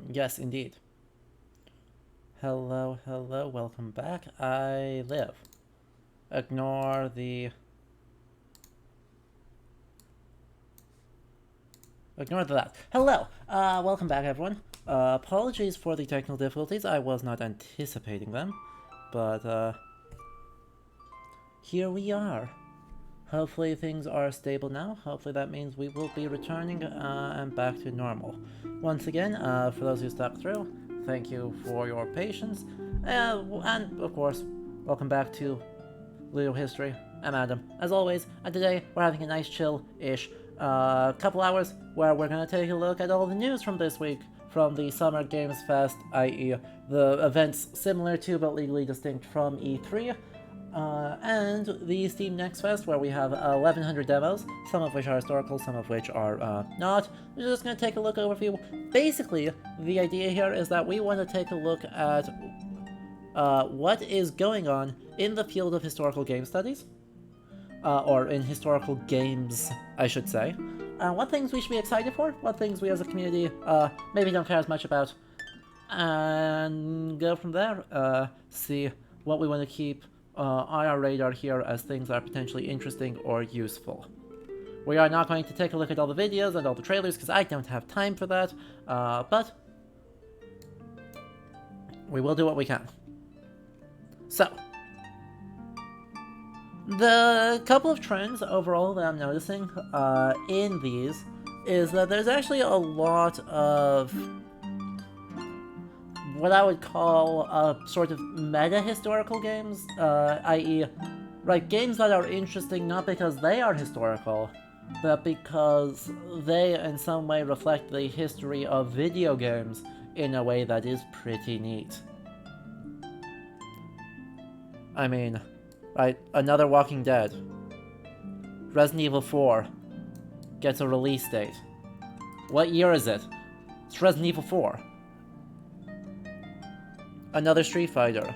Yes, indeed. Hello, hello, welcome back. I live. Ignore the... Ignore that. Hello! Welcome back, everyone. Apologies for the technical difficulties. I was not anticipating them. But, here we are. Hopefully things are stable now. Hopefully that means we will be returning and back to normal. Once again, for those who stuck through, thank you for your patience. And, of course, welcome back to Ludo History. I'm Adam, as always, and today we're having a nice chill-ish couple hours where we're going to take a look at all the news from this week from the Summer Games Fest, i.e. the events similar to but legally distinct from E3, and the Steam Nextfest, where we have 1,100 demos, some of which are historical, some of which are not. We're just going to take a look overview. Basically, the idea here is that we want to take a look at what is going on in the field of historical game studies, or in historical games, I should say. What things we should be excited for, what things we as a community maybe don't care as much about, and go from there. See what we want to keep on our radar here as things that are potentially interesting or useful. We are not going to take a look at all the videos and all the trailers because I don't have time for that, but we will do what we can. So, the couple of trends overall that I'm noticing in these is that there's actually a lot of what I would call sort of meta-historical games, i.e. right, games that are interesting not because they are historical, but because they in some way reflect the history of video games in a way that is pretty neat. I mean, right, another Walking Dead. Resident Evil 4 gets a release date. What year is it? It's Resident Evil 4. Another Street Fighter.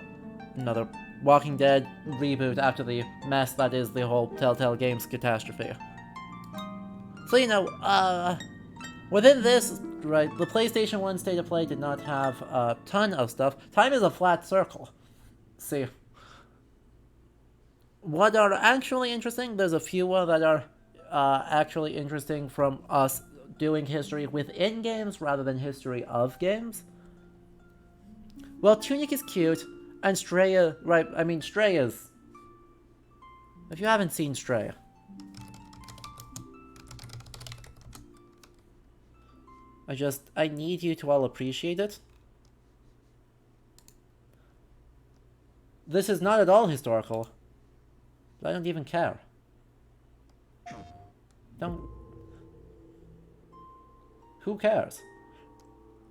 Another Walking Dead reboot after the mess that is the whole Telltale Games catastrophe. So, you know, within this, right, the PlayStation 1 State of Play did not have a ton of stuff. Time is a flat circle. See. What are actually interesting, there's a few that are actually interesting from us doing history within games rather than history of games. Well, Tunic is cute, and Stray, right, I mean, Stray is... If you haven't seen Stray... I need you to all appreciate it. This is not at all historical. I don't even care. Who cares?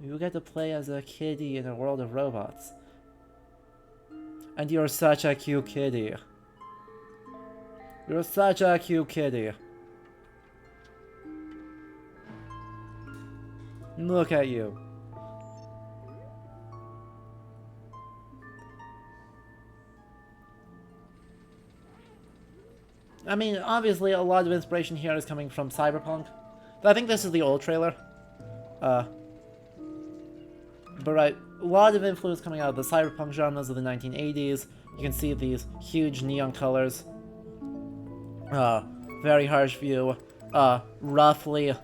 You get to play as a kiddie in a world of robots. And you're such a cute kiddie. You're such a cute kiddie. Look at you. I mean, obviously a lot of inspiration here is coming from Cyberpunk. I think this is the old trailer. But right, a lot of influence coming out of the cyberpunk genres of the 1980s. You can see these huge neon colors. Very harsh view. Roughly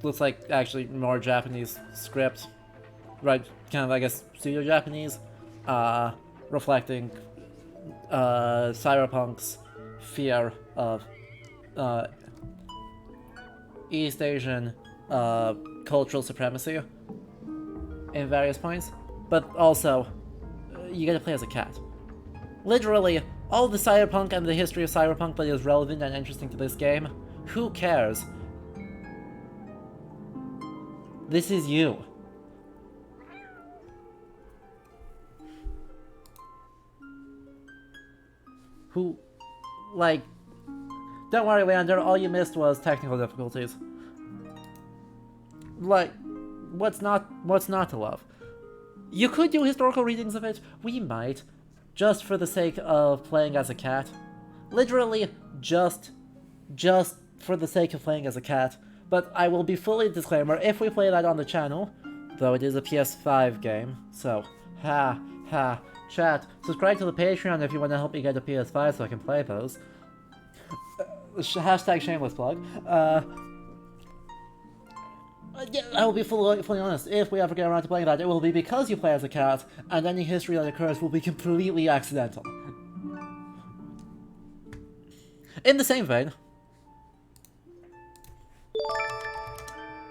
looks like actually more Japanese script. Right, kind of, I guess, pseudo-Japanese. Reflecting Cyberpunk's fear of East Asian cultural supremacy in various points, but also you get to play as a cat. Literally, all the cyberpunk and the history of cyberpunk that is relevant and interesting to this game, who cares? This is you. Who, like, don't worry, Leander, all you missed was technical difficulties. Like, what's not to love? You could do historical readings of it, we might, just for the sake of playing as a cat. Literally, just for the sake of playing as a cat. But I will be fully disclaimer, if we play that on the channel, though it is a PS5 game, so, chat, subscribe to the Patreon if you want to help me get a PS5 so I can play those. Hashtag shameless plug. Yeah, I will be fully honest, if we ever get around to playing that, it will be because you play as a cat, and any history that occurs will be completely accidental. In the same vein...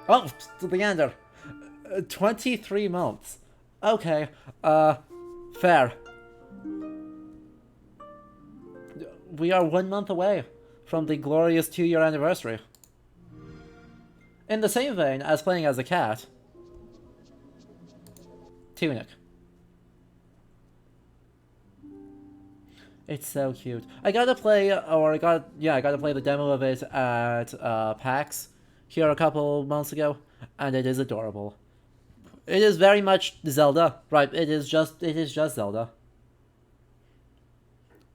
Oh, Leander. 23 months. Okay, fair. We are 1 month away from the glorious 2-year anniversary. In the same vein as playing as a cat, Tunic. It's so cute. I gotta play the demo of it at PAX here a couple months ago, and it is adorable. It is very much Zelda, right? It is just Zelda.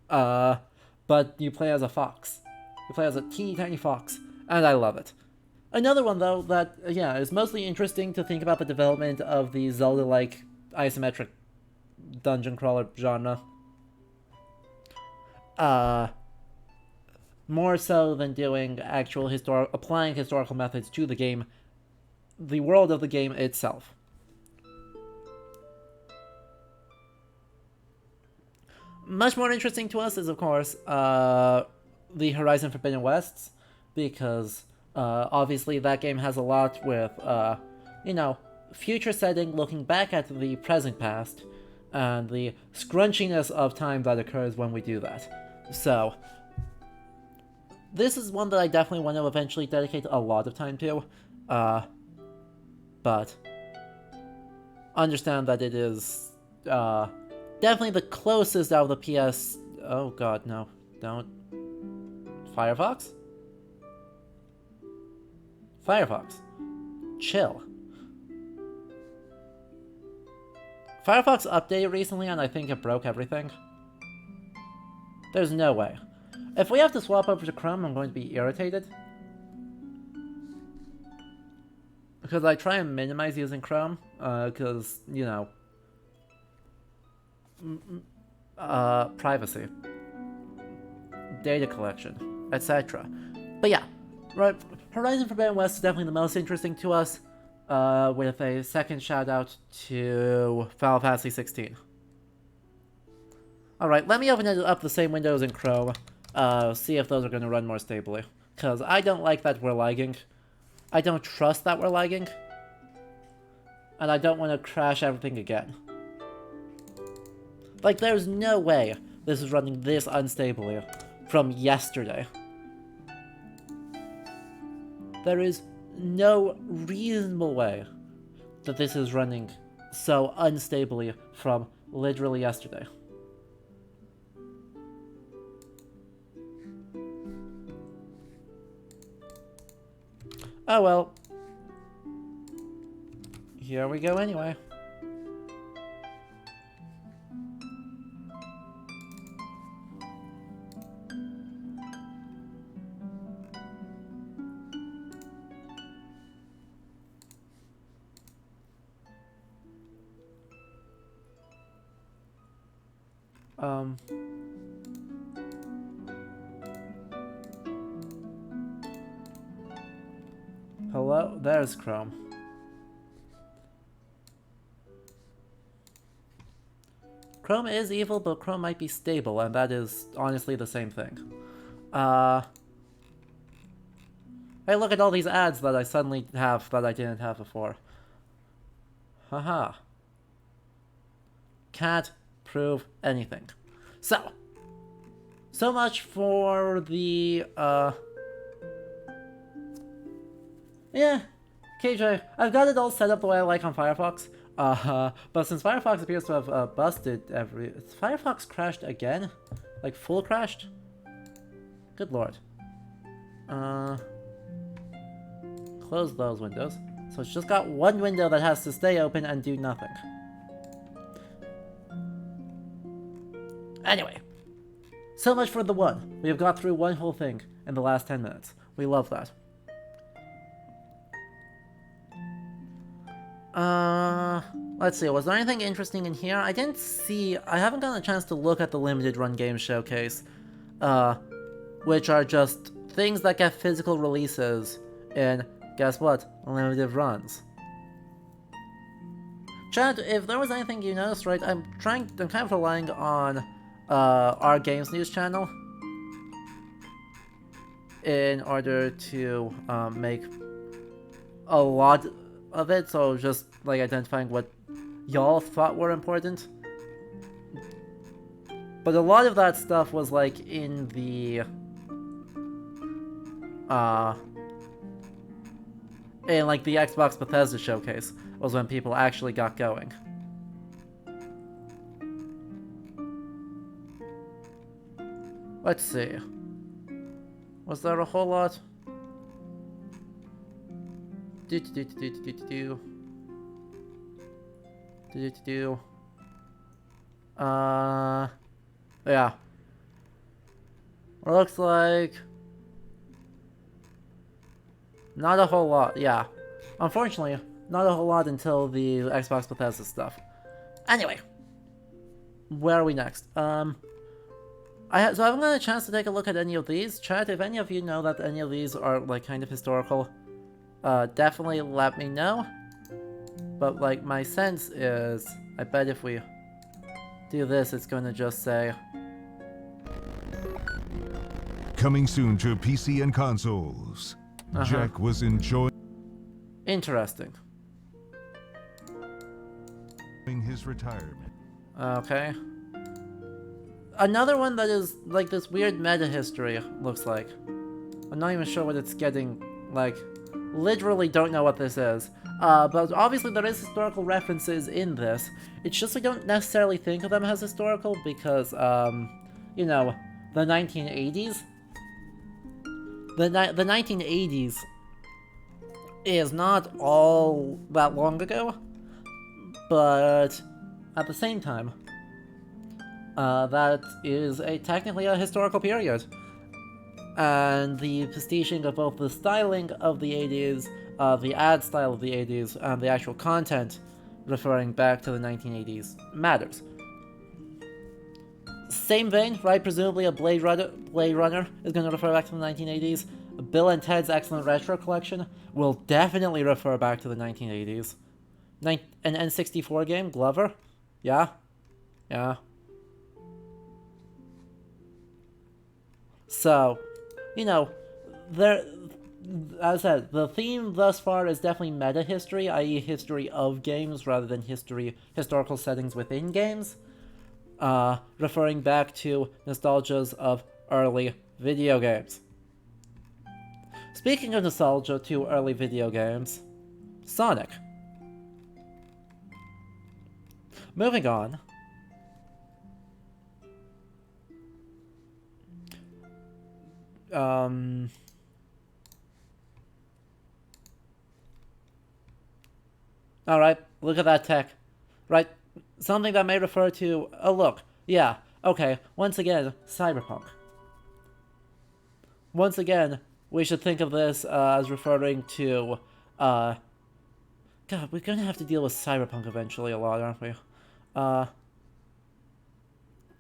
But you play as a fox. You play as a teeny tiny fox, and I love it. Another one, though, that, is mostly interesting to think about the development of the Zelda-like isometric dungeon crawler genre. More so than doing actual applying historical methods to the game, the world of the game itself. Much more interesting to us is, of course, the Horizon Forbidden Wests, because... obviously, that game has a lot with, future setting looking back at the present past, and the scrunchiness of time that occurs when we do that. So, this is one that I definitely want to eventually dedicate a lot of time to, but understand that it is, definitely the closest out of the PS... Oh god, no. Don't... Firefox? Firefox. Chill. Firefox updated recently and I think it broke everything. There's no way. If we have to swap over to Chrome, I'm going to be irritated. Because I try and minimize using Chrome, because, privacy. Data collection, etc. But yeah, right. Horizon Forbidden West is definitely the most interesting to us, with a second shout out to Final Fantasy 16. Alright, let me open up the same windows in Chrome, see if those are going to run more stably. Because I don't like that we're lagging. I don't trust that we're lagging. And I don't want to crash everything again. Like, there's no way this is running this unstably from yesterday. There is no reasonable way that this is running so unstably from literally yesterday. Oh well. Here we go anyway. Hello? There's Chrome. Chrome is evil, but Chrome might be stable, and that is honestly the same thing. Hey, look at all these ads that I suddenly have that I didn't have before. Haha. Can't prove anything. So much for the, yeah, KJ, I've got it all set up the way I like on Firefox, but since Firefox appears to have, busted Firefox crashed again? Like, full crashed? Good lord. Close those windows. So it's just got one window that has to stay open and do nothing. Anyway, so much for the one. We have got through one whole thing in the last 10 minutes. We love that. Let's see, was there anything interesting in here? I haven't gotten a chance to look at the limited run game showcase, which are just things that get physical releases in, guess what, limited runs. Chad, if there was anything you noticed, right, I'm kind of relying on, our Games News channel in order to, make a lot of it, so just, like, identifying what y'all thought were important. But a lot of that stuff was, like, in the, like, the Xbox Bethesda showcase, was when people actually got going. Let's see. Was there a whole lot? Yeah. Looks like not a whole lot, yeah. Unfortunately, not a whole lot until the Xbox Bethesda stuff. Anyway, where are we next? So I haven't got a chance to take a look at any of these. Chat, if any of you know that any of these are, like, kind of historical, definitely let me know. But, like, my sense is, I bet if we do this, it's gonna just say... Coming soon to PC and consoles. Jack was enjoying Interesting. his retirement. Okay. Another one that is, like, this weird meta history, looks like. I'm not even sure what it's getting, like, literally don't know what this is. But obviously there is historical references in this. It's just we don't necessarily think of them as historical because, you know, the 1980s? The 1980s is not all that long ago, but at the same time, that is technically a historical period. And the pastiching of both the styling of the 80s, the ad style of the 80s, and the actual content referring back to the 1980s matters. Same vein, right? Presumably a Blade Runner is going to refer back to the 1980s. Bill and Ted's Excellent Retro Collection will definitely refer back to the 1980s. An N64 game, Glover? Yeah? Yeah. So, you know, as I said, the theme thus far is definitely meta history, i.e. history of games rather than historical settings within games. Referring back to nostalgias of early video games. Speaking of nostalgia to early video games, Sonic. Moving on. Alright, look at that tech. Right, something that may refer to... Oh, look. Yeah, okay. Once again, cyberpunk. Once again, we should think of this as referring to... God, we're gonna have to deal with cyberpunk eventually a lot, aren't we?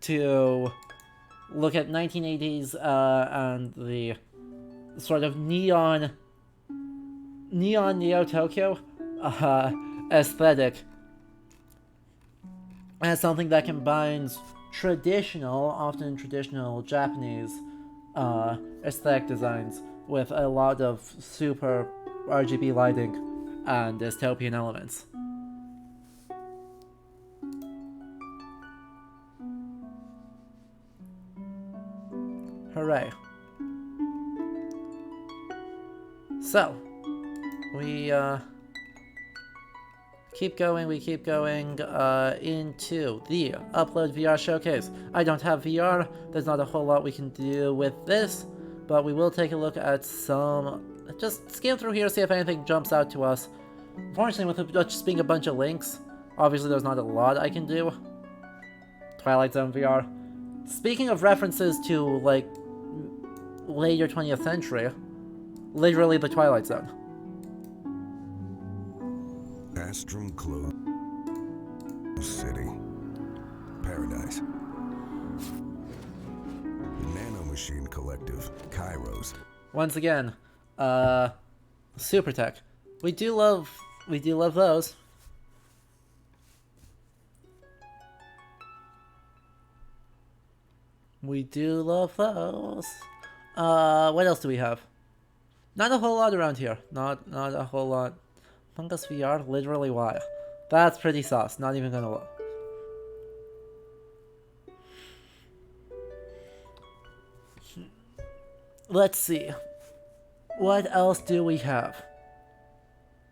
To look at 1980s and the sort of neon Neo Tokyo aesthetic as something that combines often traditional Japanese aesthetic designs with a lot of super RGB lighting and dystopian elements. Hooray. So, we keep going into the Upload VR Showcase. I don't have VR, there's not a whole lot we can do with this, but we will take a look at just skim through here, see if anything jumps out to us. Unfortunately, with it just being a bunch of links, obviously there's not a lot I can do. Twilight Zone VR. Speaking of references to, like, later 20th century, literally the Twilight Zone. Astrum Close City. Paradise. The Nanomachine Collective, Kairos. Once again, Super Tech. We do love those. We do love those. What else do we have? Not a whole lot around here. Not a whole lot. Fungus VR, literally why? That's pretty sauce, not even gonna look. Let's see. What else do we have?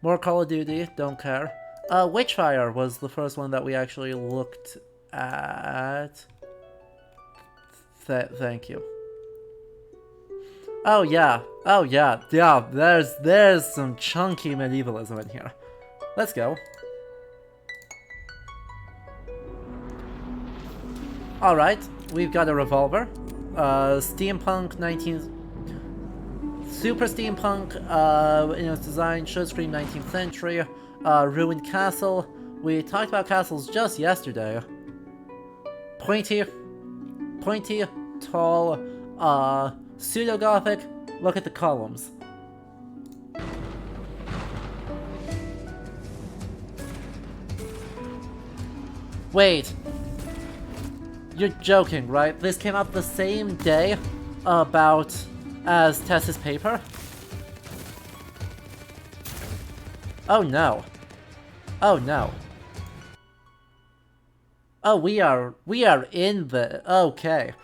More Call of Duty, don't care. Witchfire was the first one that we actually looked at. Thank you. Oh yeah, there's some chunky medievalism in here. Let's go. Alright, we've got a revolver. Steampunk 19... Super steampunk, in its design, should scream 19th century. Ruined castle. We talked about castles just yesterday. Pointy, tall, pseudo-gothic. Look at the columns. Wait. You're joking, right? This came out the same day as Tess's paper? Oh no. Oh no. Oh, we are in the... Okay.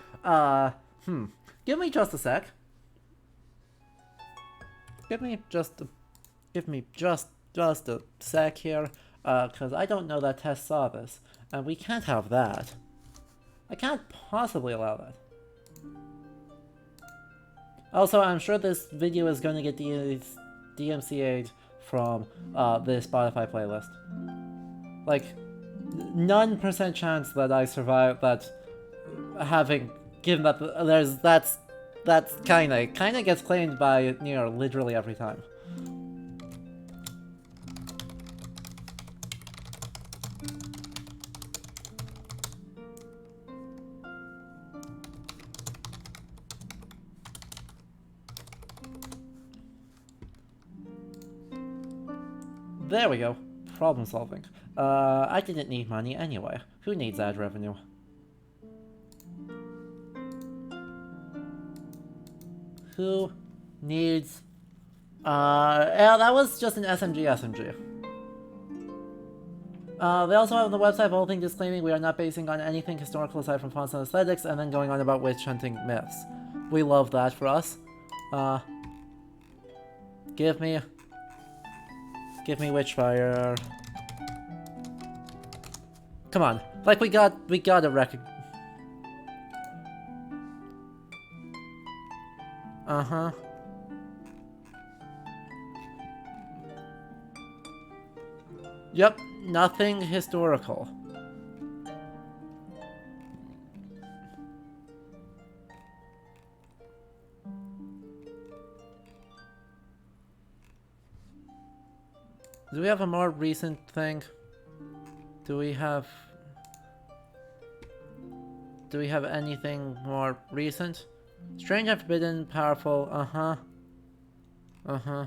Give me just a sec. Give me just a sec here, cause I don't know that Tess saw this, and we can't have that. I can't possibly allow that. Also, I'm sure this video is going to get DMCA'd from the Spotify playlist. Like, none % chance that I survive that, having given that that's kinda gets claimed by near literally every time. There we go. Problem solving. I didn't need money anyway. Who needs ad revenue? Who needs... yeah, that was just an SMG. They also have on the website a whole thing disclaiming we are not basing on anything historical aside from fonts and aesthetics, and then going on about witch hunting myths. We love that for us. Give me Witchfire. Come on. Like, we gotta recognize... Uh-huh. Yep, nothing historical. Do we have a more recent thing? Do we have anything more recent? Strange and forbidden, powerful, uh-huh. Uh-huh.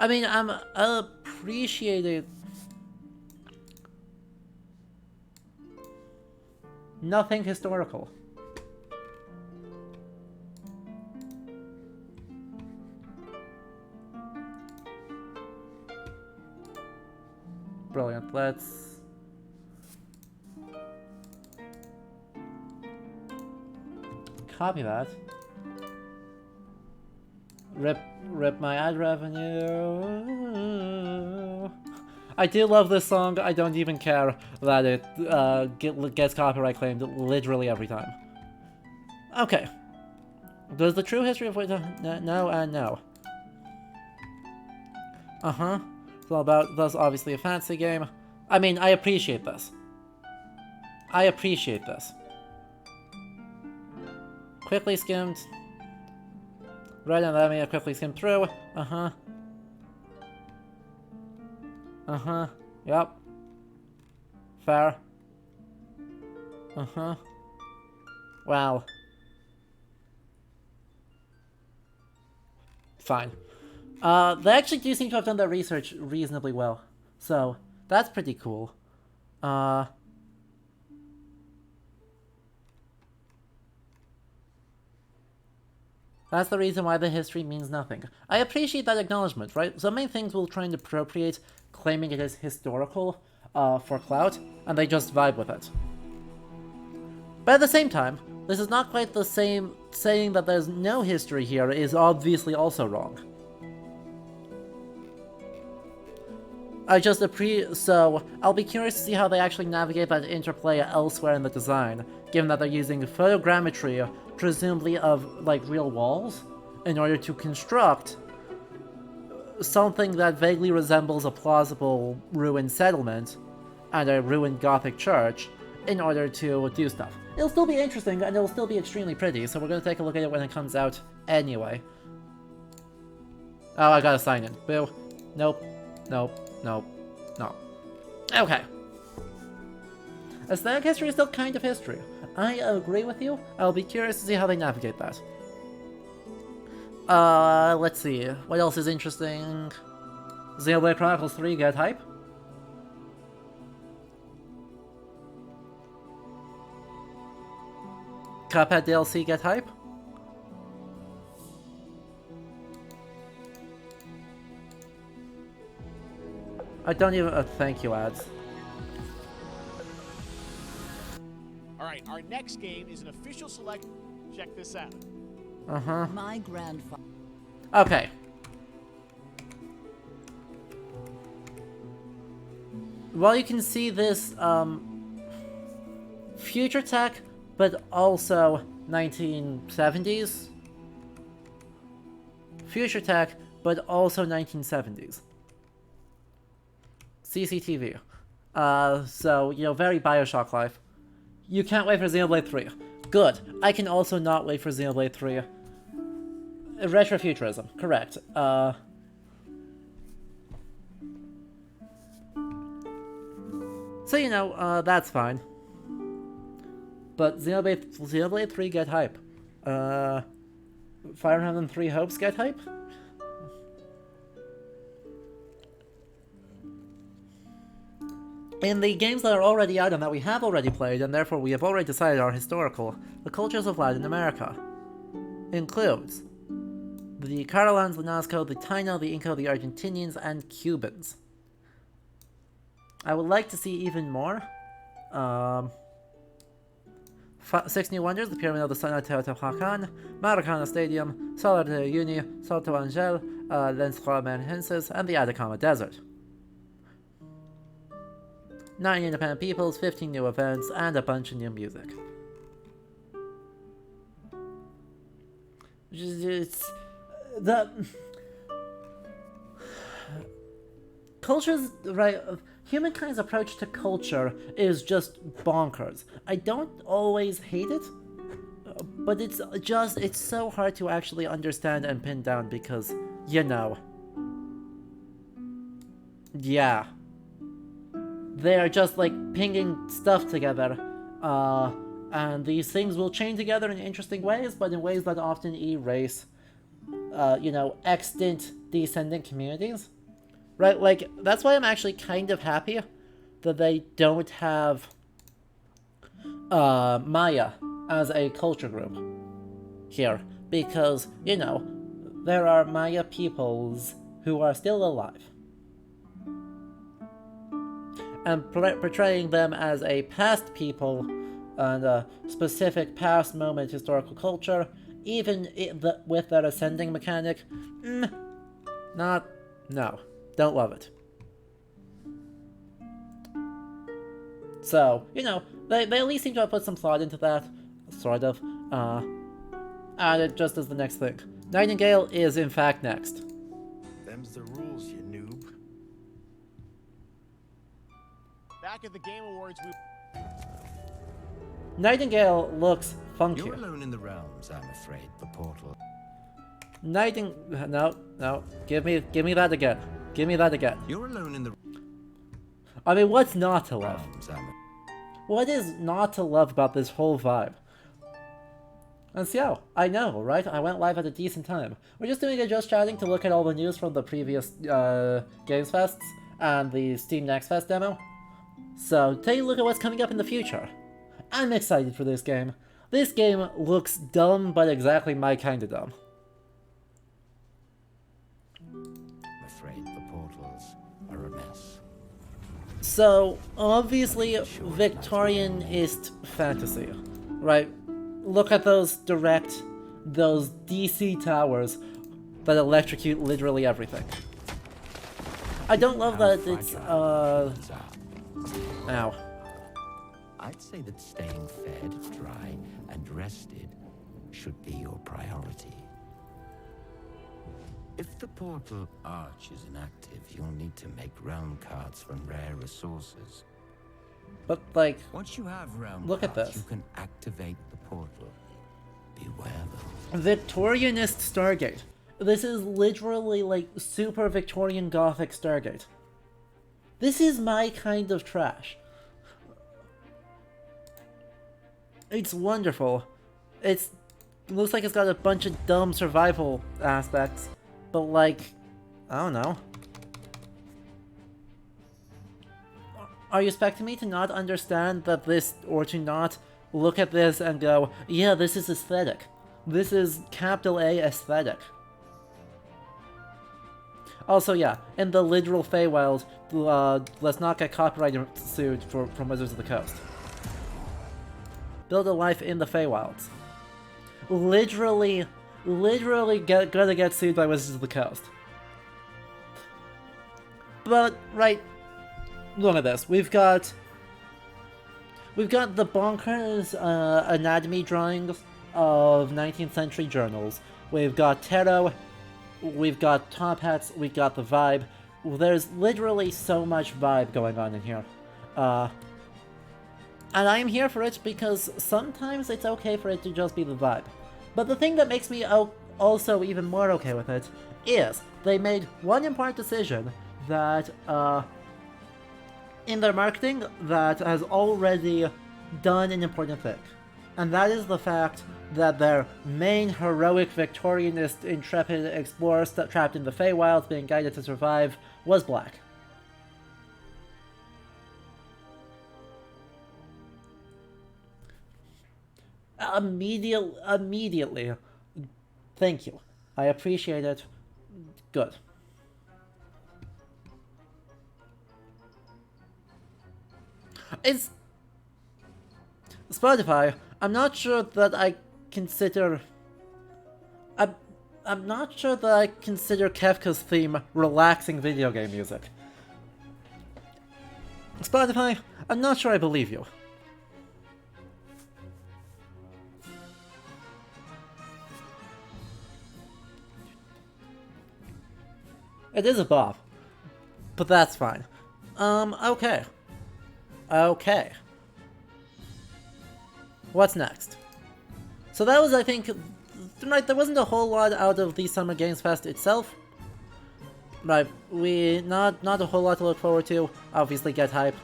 I mean, I'll appreciate it. Nothing historical. Brilliant, let's... copy that. Rip my ad revenue. I do love this song. I don't even care that it gets copyright claimed literally every time. Okay. Does the true history of no and no. Uh-huh. It's all about, that's obviously a fantasy game. I mean, I appreciate this. I appreciate this. Quickly skimmed. Right, and let me quickly skim through. Uh-huh. Uh-huh. Yep. Fair. Uh-huh. Wow. Fine. They actually do seem to have done their research reasonably well. So, that's pretty cool. That's the reason why the history means nothing. I appreciate that acknowledgement, right? So many things will try and appropriate, claiming it is historical, for clout, and they just vibe with it. But at the same time, this is not quite the same. Saying that there's no history here is obviously also wrong. So I'll be curious to see how they actually navigate that interplay elsewhere in the design, given that they're using photogrammetry, presumably of, like, real walls, in order to construct something that vaguely resembles a plausible ruined settlement and a ruined Gothic church in order to do stuff. It'll still be interesting, and it'll still be extremely pretty, so we're going to take a look at it when it comes out anyway. Oh, I gotta sign in. Boo. Nope. Nope. Nope. No. Okay. Aesthetic history is still kind of history. I agree with you. I'll be curious to see how they navigate that. Let's see. What else is interesting? Xenoblade Chronicles 3 get hype? Cuphead DLC get hype? I don't even... thank you, ads. Alright, our next game is an official select. Check this out. Uh-huh. My grandfather. Okay. Well, you can see this, future tech, but also 1970s. Future tech, but also 1970s. CCTV. So, you know, very Bioshock life. You can't wait for Xenoblade 3. Good. I can also not wait for Xenoblade 3. Retrofuturism. Correct. So, you know, that's fine. But Xenoblade 3 get hype. Fire Emblem 3 Hopes get hype? In the games that are already out and that we have already played, and therefore we have already decided are historical, the cultures of Latin America includes the Catalans, the Nazca, the Taino, the Inca, the Argentinians, and Cubans. I would like to see even more. 6 New Wonders, the Pyramid of the Sun at Teotihuacan, Maracana Stadium, Salar de Uyuni, Salto Angel, Les Romanenses, and the Atacama Desert. 9 independent peoples, 15 new events, and a bunch of new music. It's... the... cultures, right... humankind's approach to culture is just bonkers. I don't always hate it, but it's so hard to actually understand and pin down because, you know... yeah. They're just, like, pinging stuff together, and these things will chain together in interesting ways, but in ways that often erase, you know, extant descendant communities. Right, like, that's why I'm actually kind of happy that they don't have, Maya as a culture group here, because, you know, there are Maya peoples who are still alive. And portraying them as a past people and a specific past moment historical culture, even with their ascending mechanic, no, don't love it. So, you know, they at least seem to have put some thought into that, sort of, and it just is the next thing. Nightingale is in fact next. Them's the rules, you noob. Back at the Game Awards, Nightingale looks funky. You're alone in the realms, I'm afraid, the portal. No, give me that again. Give me that again. You're alone in the... I mean, what's not to love? Realms What is not to love about this whole vibe? And so, I know, right? I went live at a decent time. We're just doing a Just Chatting to look at all the news from the previous Games Fests and the Steam Nextfest demo. So, take a look at what's coming up in the future. I'm excited for this game. This game looks dumb, but exactly my kind of dumb. I'm afraid the portals are a mess. So, obviously, Victorianist fantasy, right? Look at those those DC towers that electrocute literally everything. I don't love that it's, ow. I'd say that staying fed, dry, and rested should be your priority. If the portal arch is inactive, you'll need to make realm cards from rare resources. But, like, Once you have realm look at cards, this. you can activate the portal. Beware though. Victorianist Stargate. This is literally, like, super Victorian Gothic Stargate. This is my kind of trash. It's wonderful. It looks like it's got a bunch of dumb survival aspects, but like, I don't know. Are you expecting me to not understand that this, or to not look at this and go, yeah, this is aesthetic. This is capital A aesthetic. Also, yeah, in the literal Feywild, let's not get copyright sued from Wizards of the Coast. Build a life in the Feywilds. Literally gonna get sued by Wizards of the Coast. But, right, look at this. We've got the bonkers anatomy drawings of 19th century journals. We've got tarot, we've got top hats, we've got the vibe. There's literally so much vibe going on in here. And I am here for it because sometimes it's okay for it to just be the vibe. But the thing that makes me also even more okay with it is they made one important decision that, in their marketing, that has already done an important thing. And that is the fact that their main heroic Victorianist intrepid explorer trapped in the Feywilds being guided to survive was black. Immediately. Thank you. I appreciate it. Good. It's Spotify. I'm not sure that I consider. I'm not sure that I consider Kefka's theme relaxing video game music. Spotify, I'm not sure I believe you. It is a bop, but that's fine. Okay. Okay. What's next? So that was, I think, right, there wasn't a whole lot out of the Summer Games Fest itself. Right, not a whole lot to look forward to. Obviously, Get Hype.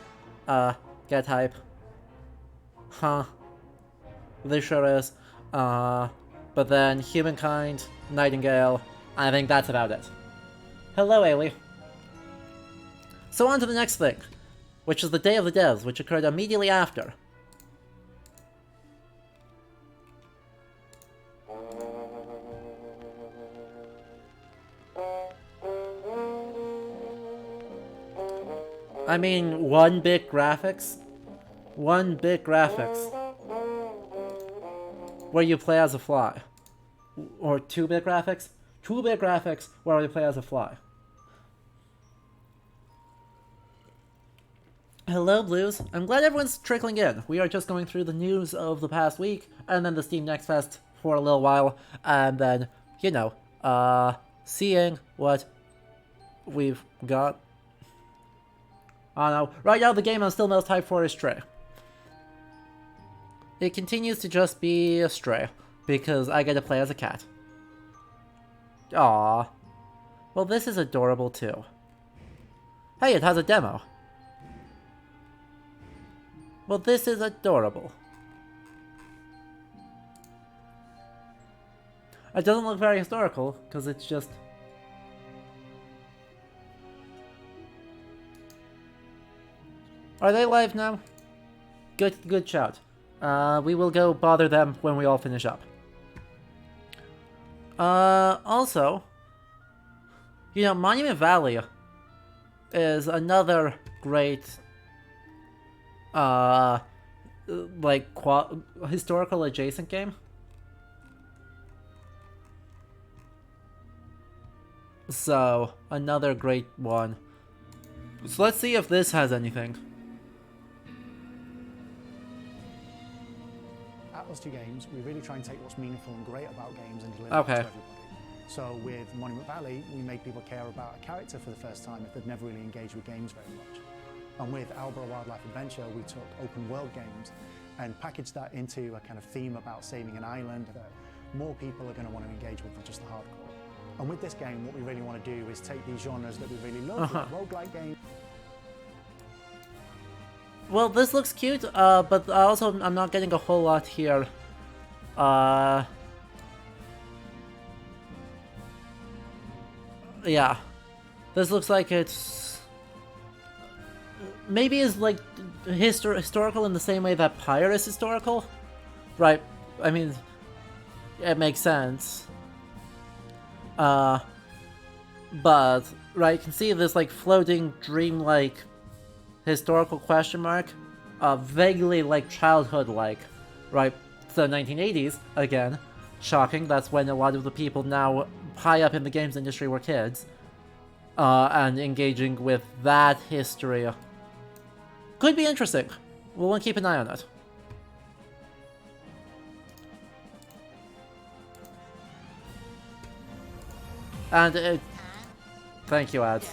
Get Hype. Huh. There sure is. But then Humankind, Nightingale, I think that's about it. Hello, Ailey. So on to the next thing, which is the Day of the Devs, which occurred immediately after. I mean, 1-bit graphics. 1-bit graphics. Where you play as a fly. Or 2-bit graphics. 2-bit graphics where you play as a fly. Hello, Blues. I'm glad everyone's trickling in. We are just going through the news of the past week, and then the Steam Next Fest for a little while, and then, you know, seeing what we've got. I don't know. Right now, the game I'm still most hyped for is Stray. It continues to just be a Stray, because I get to play as a cat. Aww. Well, this is adorable, too. Hey, it has a demo. Well, this is adorable. It doesn't look very historical, because it's just... Are they live now? Good shout. We will go bother them when we all finish up. Also, you know, Monument Valley is another great, like, historical adjacent game. So, another great one. So let's see if this has anything. At those two games, we really try and take what's meaningful and great about games and deliver it to everybody. So with Monument Valley, we made people care about a character for the first time if they'd never really engaged with games very much. And with Albro Wildlife Adventure, we took open world games and packaged that into a kind of theme about saving an island that more people are going to want to engage with than just the hardcore. And with this game, what we really want to do is take these genres that we really love, like roguelike games. Well, this looks cute, but also I'm not getting a whole lot here. Yeah. This looks like it's... Maybe it's like historical in the same way that Pyre is historical? Right, I mean, it makes sense. But, right, you can see this like floating dream-like historical question mark, vaguely like childhood-like, right? So 1980s, again, shocking, that's when a lot of the people now high up in the games industry were kids, and engaging with that history. Could be interesting. We'll want to keep an eye on it. And thank you, ads.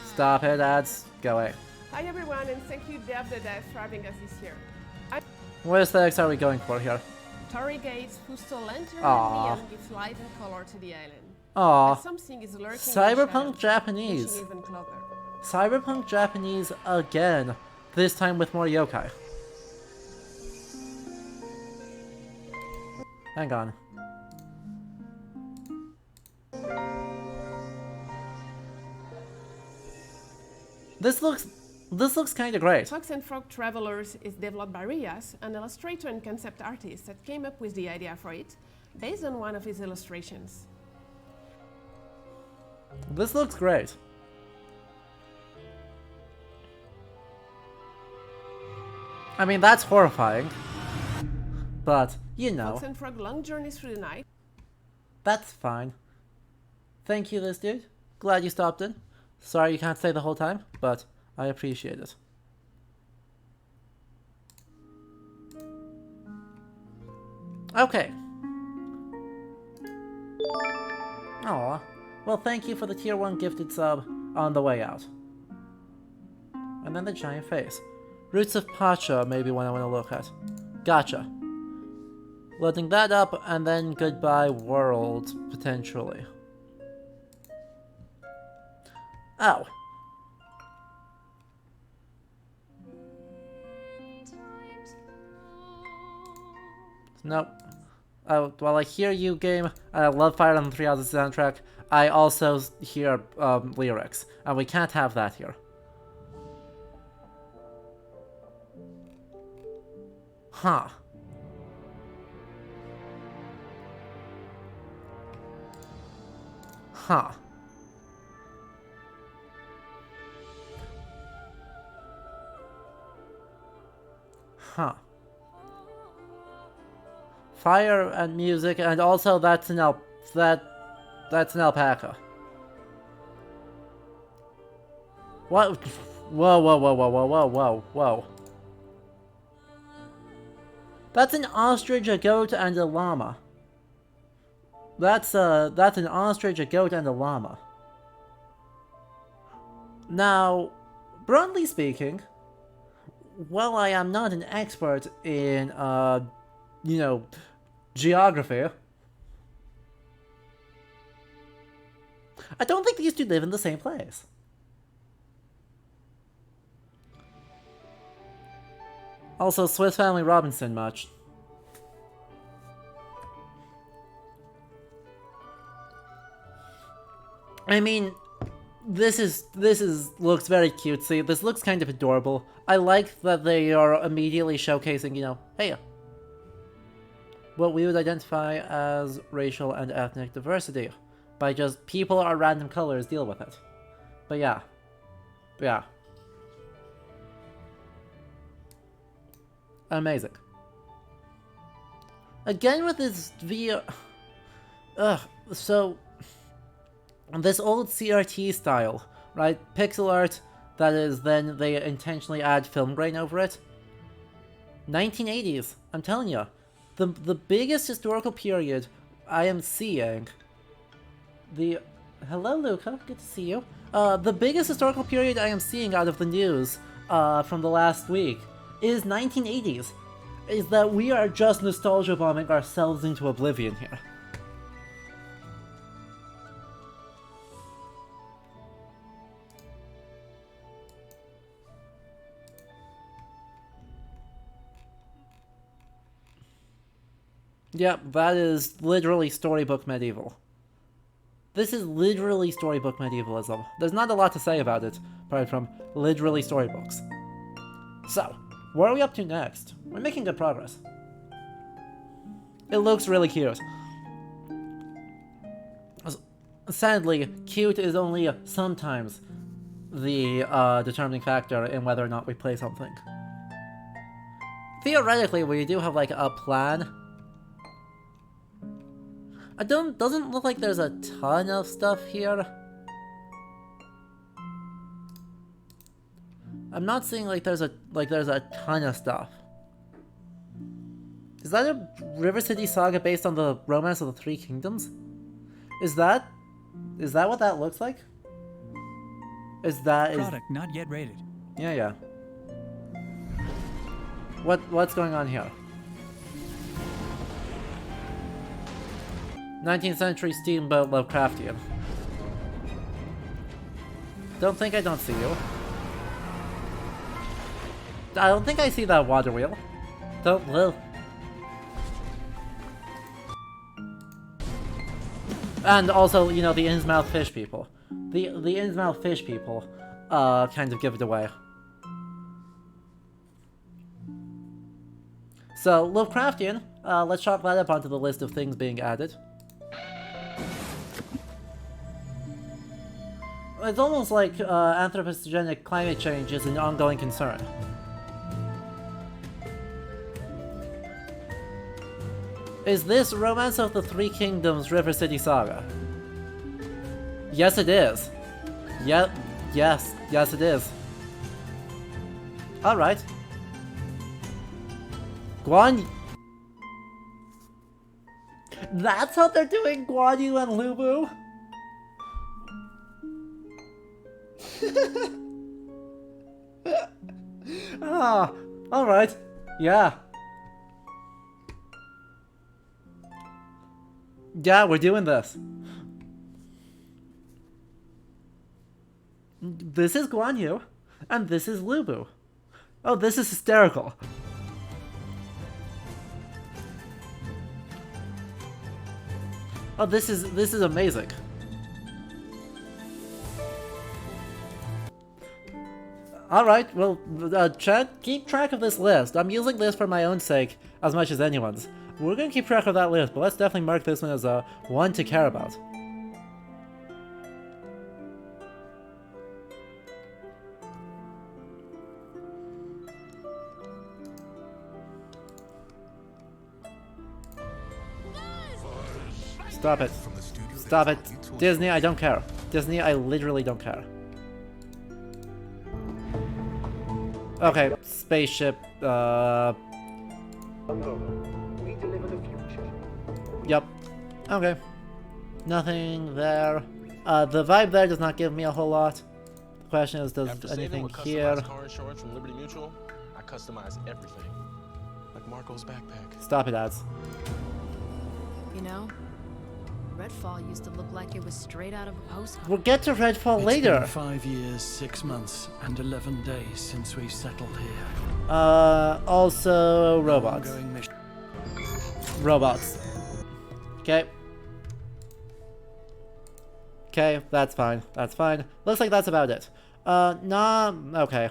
Stop it, ads. Go away. Hi everyone, and thank you Dev the Dev for having us this year. What aesthetics are we going for here? Torii Gates Fusto Lantern Aww. and Neon gives light and color to the island. Aww. As something is lurking Cyberpunk in Japanese. shadows, even closer. Cyberpunk Japanese again. This time with more yokai. Hang on. This looks kind of great. Fox and Frog Travelers is developed by Rias, an illustrator and concept artist that came up with the idea for it, based on one of his illustrations. This looks great. I mean, that's horrifying. But, you know. Fox and Frog Long Journey Through the Night. That's fine. Thank you, this dude. Glad you stopped in. Sorry you can't stay the whole time, but I appreciate it. Okay. Aw. Well, thank you for the tier 1 gifted sub on the way out. And then the giant face. Roots of Pacha maybe one I want to look at. Gotcha. Loading that up, and then goodbye world, potentially. Oh. Nope. Oh, while I hear you, game, and I love Fire on the 3 Houses soundtrack, I also hear lyrics, and we can't have that here. Huh. Huh. Huh. Fire and music, and also that's an that's an alpaca. What? Whoa, whoa, whoa, whoa, whoa, whoa, whoa, whoa. That's an ostrich, a goat, and a llama. That's an ostrich, a goat, and a llama. Now, broadly speaking, while I am not an expert in, you know, geography, I don't think these two live in the same place. Also, Swiss Family Robinson much. I mean, this looks very cutesy. This looks kind of adorable. I like that they are immediately showcasing, you know, hey, what we would identify as racial and ethnic diversity by just people or random colors deal with it. But yeah. Amazing. Again with this video... so... this old CRT style, right? Pixel art, that is, then they intentionally add film grain over it. 1980s, I'm telling you. The biggest historical period I am seeing... Hello, Luca. Good to see you. The biggest historical period I am seeing out of the news from the last week is 1980s. Is that we are just nostalgia bombing ourselves into oblivion here. Yep, that is literally storybook medieval. This is literally storybook medievalism. There's not a lot to say about it, apart from literally storybooks. So, what are we up to next? We're making good progress. It looks really cute. Sadly, cute is only sometimes the determining factor in whether or not we play something. Theoretically, we do have like a plan. Doesn't look like there's a ton of stuff here. I'm not seeing like there's a ton of stuff. Is that a River City Saga based on the Romance of the Three Kingdoms? Is that what that looks like? Product not yet rated. Yeah. What's going on here? 19th century steamboat Lovecraftian. Don't think I don't see you. I don't think I see that water wheel. Don't live. And also, you know, the Innsmouth fish people. The Innsmouth fish people kind of give it away. So, Lovecraftian, let's chalk that up onto the list of things being added. It's almost like anthropogenic climate change is an ongoing concern. Is this Romance of the Three Kingdoms River City Saga? Yes, it is. Yep. Yes, it is. Alright. Guan... That's how they're doing Guan Yu and Lu Bu? Ah, alright. Yeah. Yeah, we're doing this. This is Guan Yu, and this is Lu Bu. Oh, this is hysterical. Oh, this is amazing. Alright, well, chat, keep track of this list. I'm using this for my own sake as much as anyone's. We're gonna keep track of that list, but let's definitely mark this one as one to care about. Stop it. Stop it. Disney, I don't care. Disney, I literally don't care. Okay, spaceship, Yep. Okay. Nothing there. The vibe there does not give me a whole lot. The question is, does anything here... Car insurance from Liberty Mutual, I customize everything. Like Marco's backpack. Stop it, ads. You know, Redfall used to look like it was straight out of a postcard. We'll get to Redfall It's later. been 5 years, 6 months, and 11 days since we settled here. Also robots. Ongoing mission. Robots. Okay. Okay, that's fine. That's fine. Looks like that's about it. Nah, okay.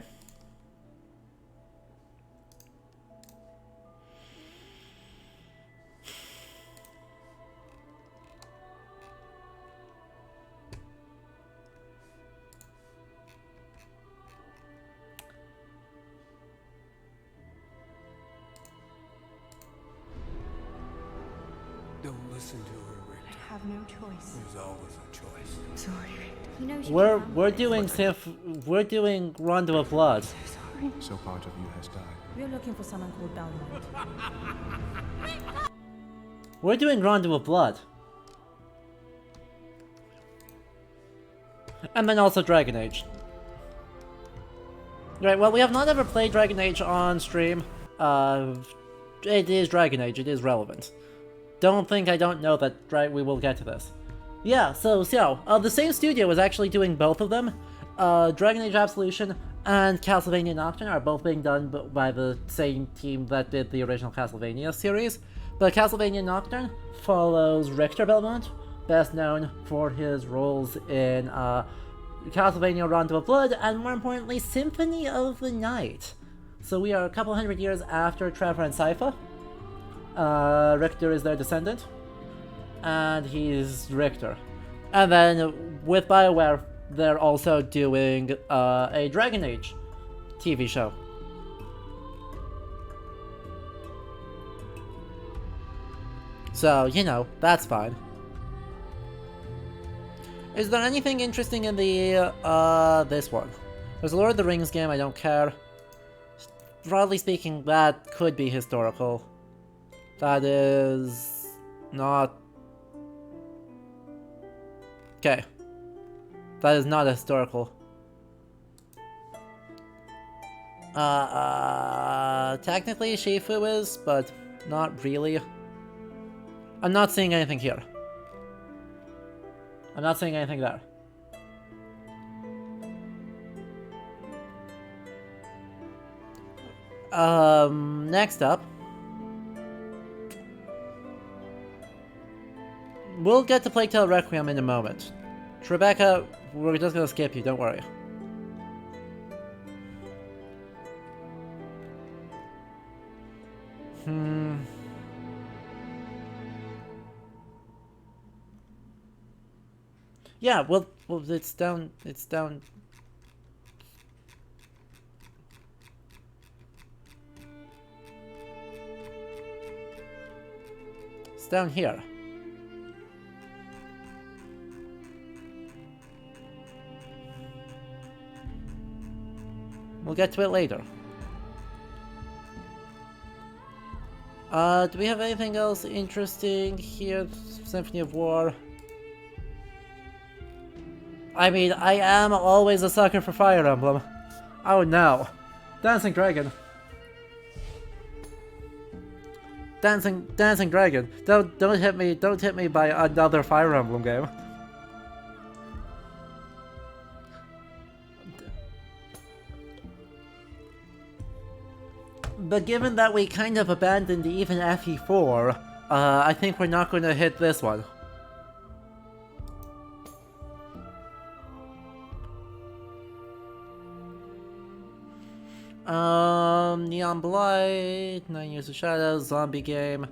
Don't listen to her, Rick. I have no choice. There's always a choice. I'm sorry, Rick. He knows you We're doing Rondo of Blood. sorry. So part of you has died. We're looking for someone called Belmont. We're doing Rondo of Blood. And then also Dragon Age. Right, well, we have not ever played Dragon Age on stream. It is Dragon Age, it is relevant. Don't think I don't know that, right, we will get to this. Yeah, so, the same studio is actually doing both of them. Dragon Age Absolution and Castlevania Nocturne are both being done by the same team that did the original Castlevania series. But Castlevania Nocturne follows Richter Belmont, best known for his roles in Castlevania Rondo of Blood, and more importantly, Symphony of the Night. So we are a couple hundred years after Trevor and Sypha. Richter is their descendant, and he's Richter. And then with BioWare, they're also doing a Dragon Age TV show. So, you know, that's fine. Is there anything interesting in the, this one? There's a Lord of the Rings game, I don't care. Broadly speaking, that could be historical. That is not... Okay. That is not historical. Technically Shifu is, but not really. I'm not seeing anything here. I'm not seeing anything there. Next up. We'll get to Plague Tale Requiem in a moment. Rebecca, we're just gonna skip you, don't worry. Yeah, well, it's down, It's down here. We'll get to it later. Do we have anything else interesting here? Symphony of War. I mean, I am always a sucker for Fire Emblem. Oh no. Dancing Dragon. Dancing Dragon. Don't hit me by another Fire Emblem game. But given that we kind of abandoned even FE4, I think we're not going to hit this one. Neon Blight, 9 Years of Shadows, zombie game.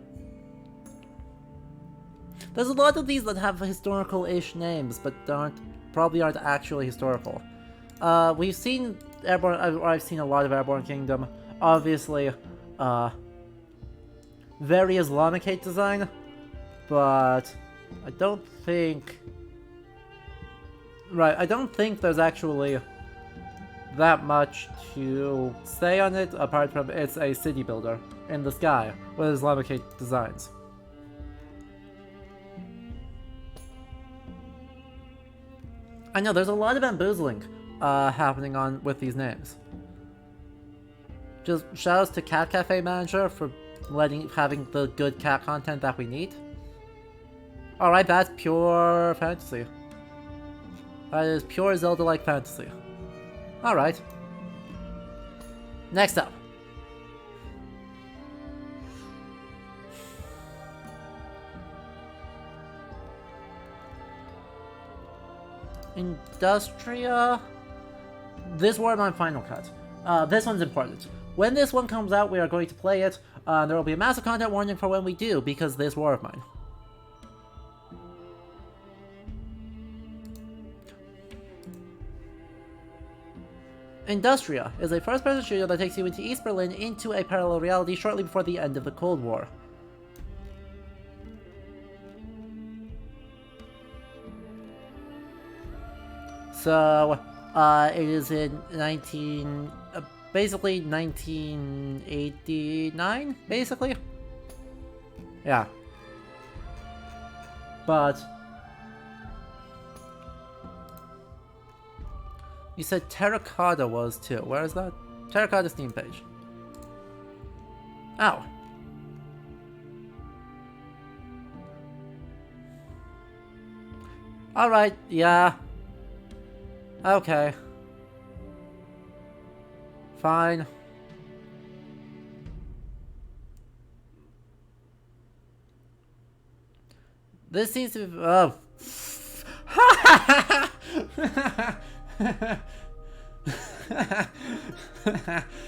There's a lot of these that have historical-ish names, but probably aren't actually historical. We've seen Airborne, or I've seen a lot of Airborne Kingdom. Obviously, very Islamicate design, but I don't think... Right, I don't think there's actually that much to say on it, apart from it's a city builder in the sky with Islamicate designs. I know, there's a lot of bamboozling happening with these names. Just shoutouts to Cat Cafe Manager for having the good cat content that we need. Alright, that's pure fantasy. That is pure Zelda-like fantasy. Alright. Next up. Industria. This were my final cut. This one's important. When this one comes out, we are going to play it. There will be a massive content warning for when we do, because this war of mine. Industria is a first-person shooter that takes you into East Berlin into a parallel reality shortly before the end of the Cold War. So, it is in basically 1989, basically? Yeah. But... You said Terracotta was too. Where is that? Terracotta Steam page. Oh. Alright, yeah. Okay. Fine. This seems to be... Oh.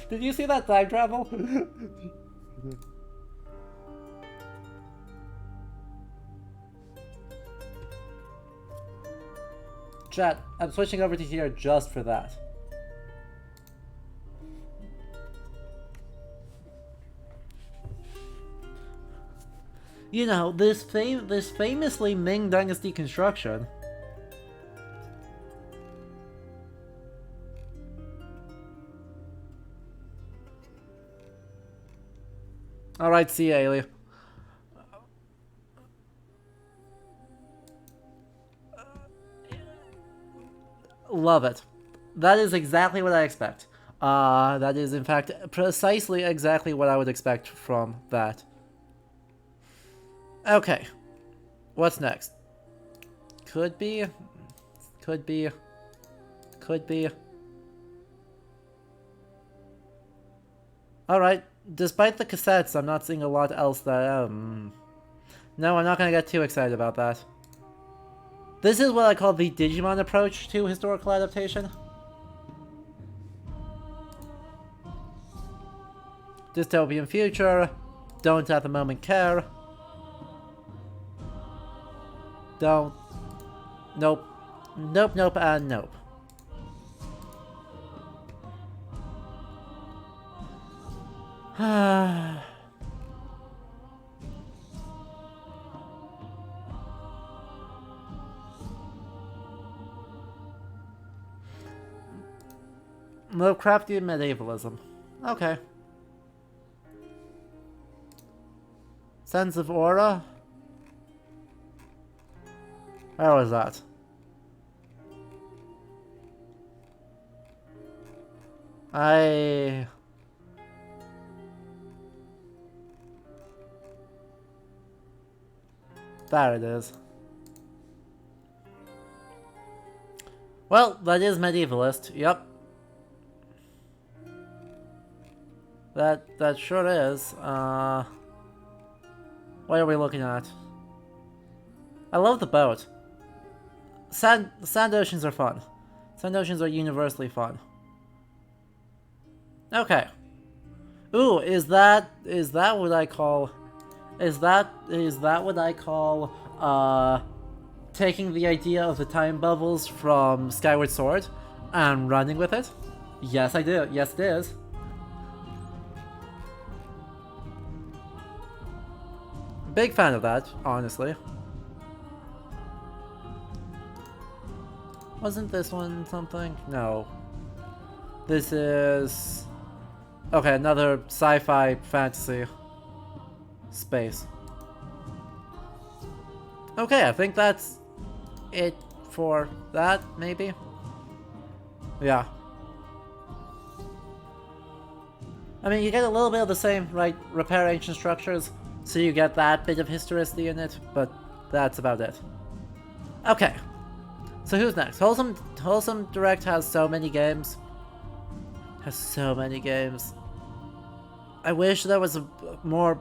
Did you see that time travel? Chat, I'm switching over to here just for that. You know, this famously Ming Dynasty construction. Alright, see ya, Ailey. Love it. That is exactly what I expect. That is, in fact, precisely exactly what I would expect from that. Okay. What's next? Could be. Could be. Could be. Alright. Despite the cassettes, I'm not seeing a lot else that, No, I'm not gonna get too excited about that. This is what I call the Digimon approach to historical adaptation. Dystopian future. Don't at the moment care. Don't. Nope. Nope, nope, and nope. Lovecraftian medievalism. Okay. Sense of aura? Where was that? There it is. Well, that is medievalist, yep. That sure is. What are we looking at? I love the boat. Sand oceans are fun. Sand oceans are universally fun. Okay. Ooh, is that what I call... Is that what I call, taking the idea of the time bubbles from Skyward Sword and running with it? Yes, I do. Yes, it is. Big fan of that, honestly. Wasn't this one something? No. This is... Okay, another sci-fi fantasy space. Okay, I think that's it for that, maybe? Yeah. I mean, you get a little bit of the same, right? Repair ancient structures, so you get that bit of historicity in it, but that's about it. Okay. So who's next? Wholesome Direct has so many games. Has so many games. I wish there was more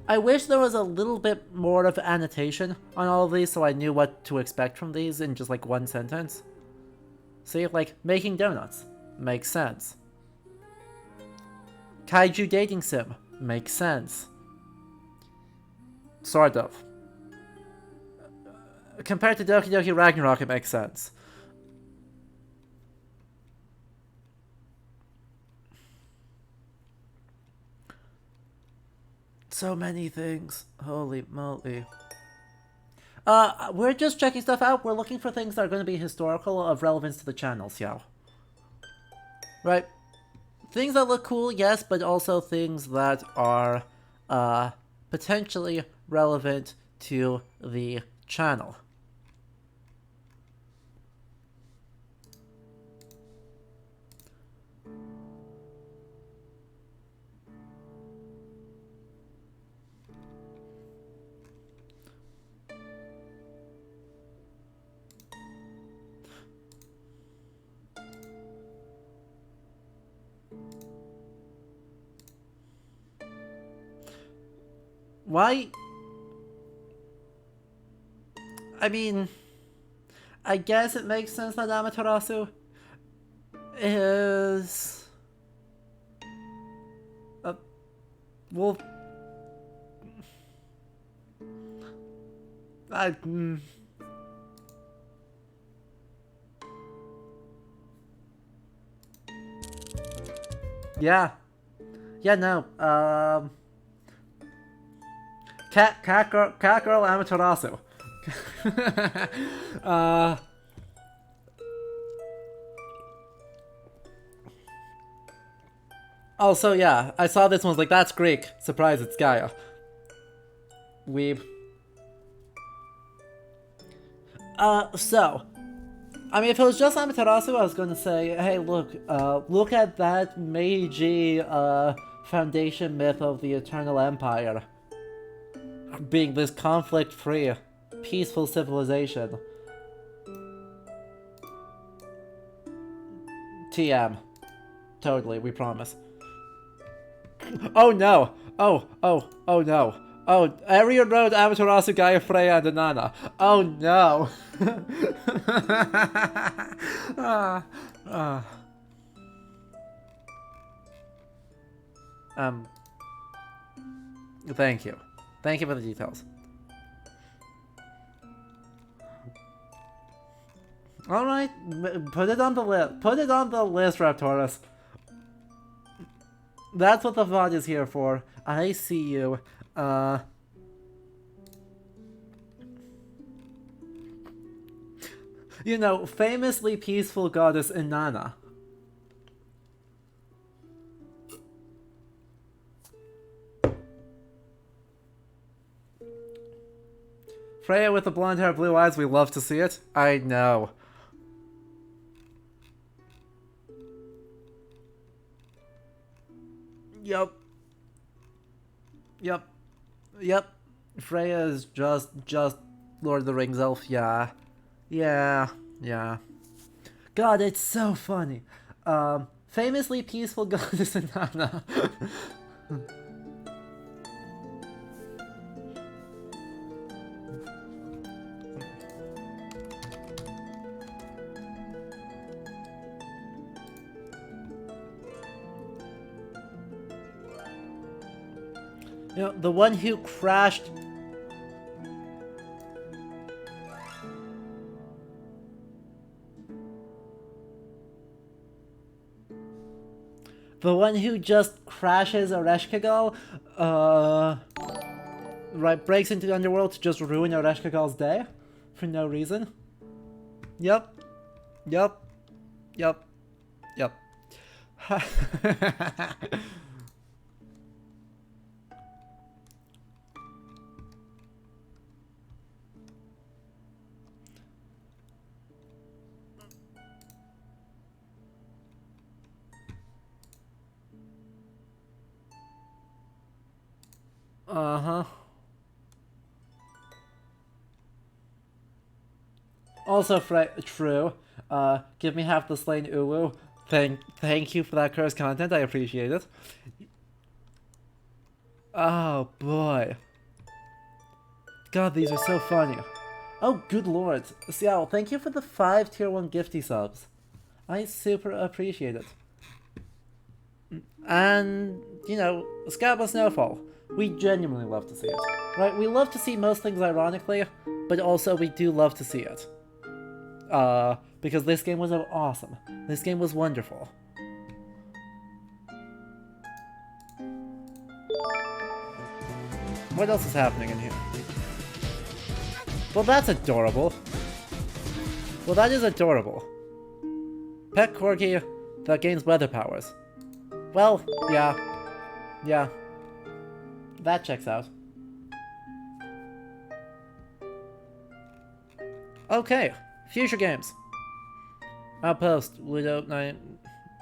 I wish there was a little bit more of annotation on all of these so I knew what to expect from these in just like one sentence. See, like, making donuts. Makes sense. Kaiju dating sim. Makes sense. Sort of. Compared to Doki Doki Ragnarok, it makes sense. So many things. Holy moly. We're just checking stuff out. We're looking for things that are going to be historical of relevance to the channels, yo. Right? Things that look cool, yes, but also things that are potentially relevant to the channel. Why? I mean, I guess it makes sense that Amaterasu is a wolf. Yeah. Yeah, no. Cat girl Amaterasu. Also, yeah, I saw this one, was like, that's Greek. Surprise, it's Gaia. Weeb. So, I mean, if it was just Amaterasu, I was gonna say, hey, look at that Meiji, foundation myth of the Eternal Empire. Being this conflict-free, peaceful civilization. TM. Totally, we promise. Oh no! Oh no. Oh, Arian Road, Amaterasu, Gaia, Freya, and Inanna. Oh no! Thank you. Thank you for the details. Alright, put it on the list. Put it on the list, Raptorus. That's what the VOD is here for. I see you. You know, famously peaceful goddess Inanna. Freya with the blonde hair, blue eyes, we love to see it. I know. Yup. Freya is just Lord of the Rings elf, yeah. Yeah. God, it's so funny. Famously peaceful goddess Inanna. You know, the one who crashed... The one who just crashes Ereshkigal, right, breaks into the underworld to just ruin Ereshkigal's day for no reason. Yep. Uh-huh. Also true. Give me half the slain uwu. Thank you for that cursed content. I appreciate it. Oh boy. God, these are so funny. Oh, good lord. Seattle, thank you for the 5 tier 1 gifty subs. I super appreciate it. And, you know, Scabba Snowfall. We genuinely love to see it. Right? We love to see most things ironically, but also we do love to see it. Because this game was awesome. This game was wonderful. What else is happening in here? Well, that's adorable. Well, that is adorable. Pet corgi that gains weather powers. Well, yeah. Yeah. That checks out. Okay. Future games. Outpost. Widow.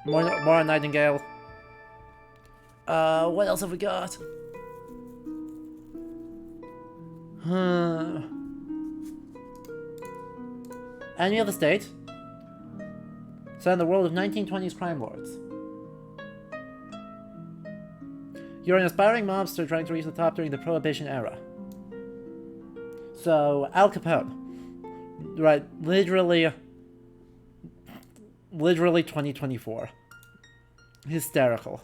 More on Nightingale. What else have we got? Enemy of the State. Set in the world of 1920s crime lords. You're an aspiring mobster trying to reach the top during the Prohibition era. So, Al Capone. Right, literally 2024. Hysterical.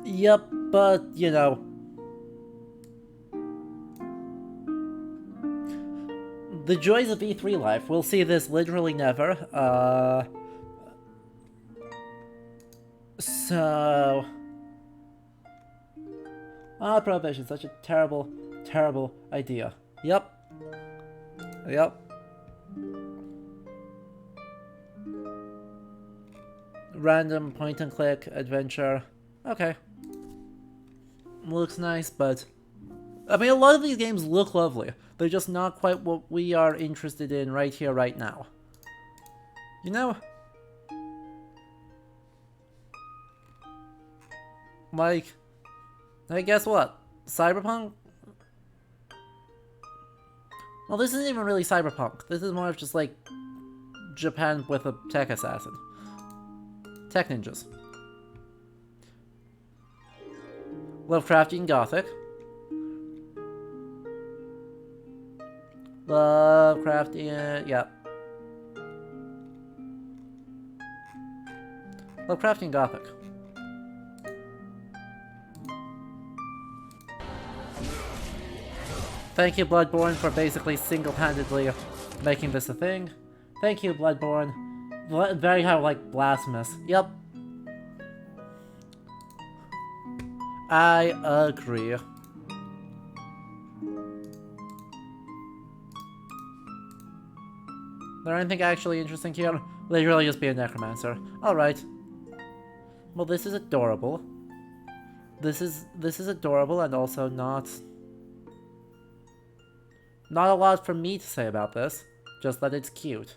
Yep, but, you know. The joys of E3 life. We'll see this literally never. So... Prohibition. Such a terrible, terrible idea. Yep. Yep. Random point-and-click adventure. Okay. Looks nice, but... I mean, a lot of these games look lovely. They're just not quite what we are interested in right here, right now. You know? Like, guess what? Cyberpunk? Well, this isn't even really Cyberpunk. This is more of just, like, Japan with a tech assassin. Tech ninjas. Lovecraftian Gothic. Lovecraftian, yeah. Lovecraftian Gothic. Thank you, Bloodborne, for basically single-handedly making this a thing. Thank you, Bloodborne. Very high, like, blasphemous. Yep. I agree. There anything actually interesting here? Literally just be a necromancer. Alright. Well, this is adorable. This is adorable and also not a lot for me to say about this. Just that it's cute.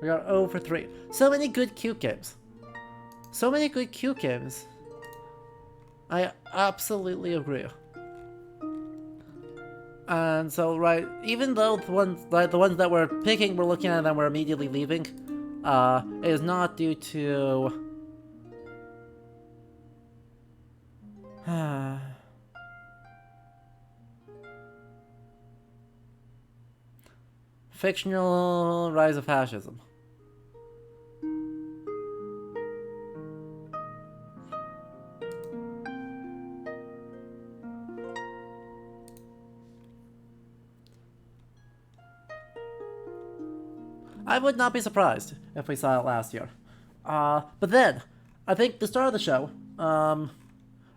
We are 0 for 3. So many good cute games. So many good cute games. I absolutely agree. And so, right, even though the ones that we're picking, we're looking at and we're immediately leaving, it is not due to... fictional rise of fascism. I would not be surprised if we saw it last year. But then, I think the start of the show,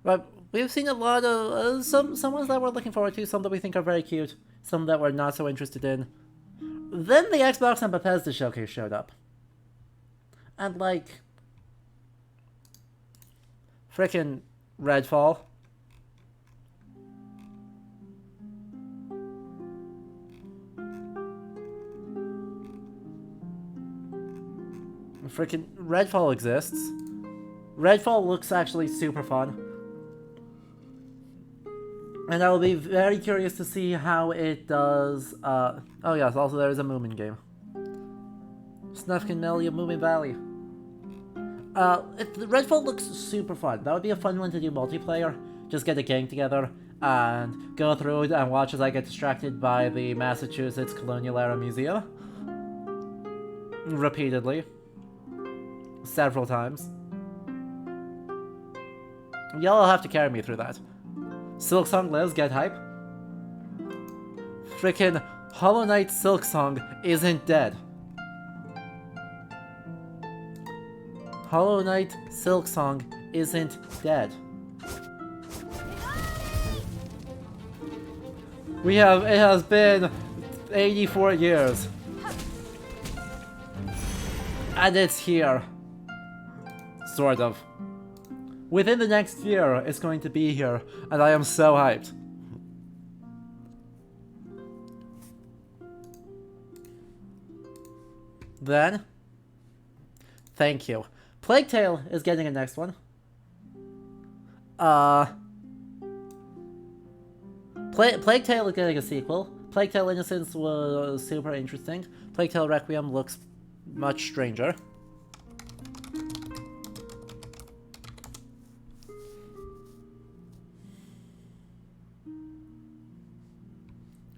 right, we've seen a lot of some ones that we're looking forward to, some that we think are very cute. some that we're not so interested in. Then the Xbox and Bethesda showcase showed up. And like... frickin' Redfall. Frickin' Redfall exists. Redfall looks actually super fun. And I will be very curious to see how it does. Oh yes, also there is a Moomin game. Snufkin Melia Moomin Valley. Redfall looks super fun. That would be a fun one to do multiplayer. Just get a gang together and go through it and watch as I get distracted by the Massachusetts Colonial Era Museum. Repeatedly. Several times. Y'all have to carry me through that. Silksong lives, get hype. Frickin' Hollow Knight Silksong isn't dead. Hollow Knight Silksong isn't dead. It has been 84 years. And it's here. Sort of. Within the next year, it's going to be here, and I am so hyped. Then, thank you. Plague Tale is getting a next one. Plague Tale is getting a sequel. Plague Tale Innocence was super interesting. Plague Tale Requiem looks much stranger.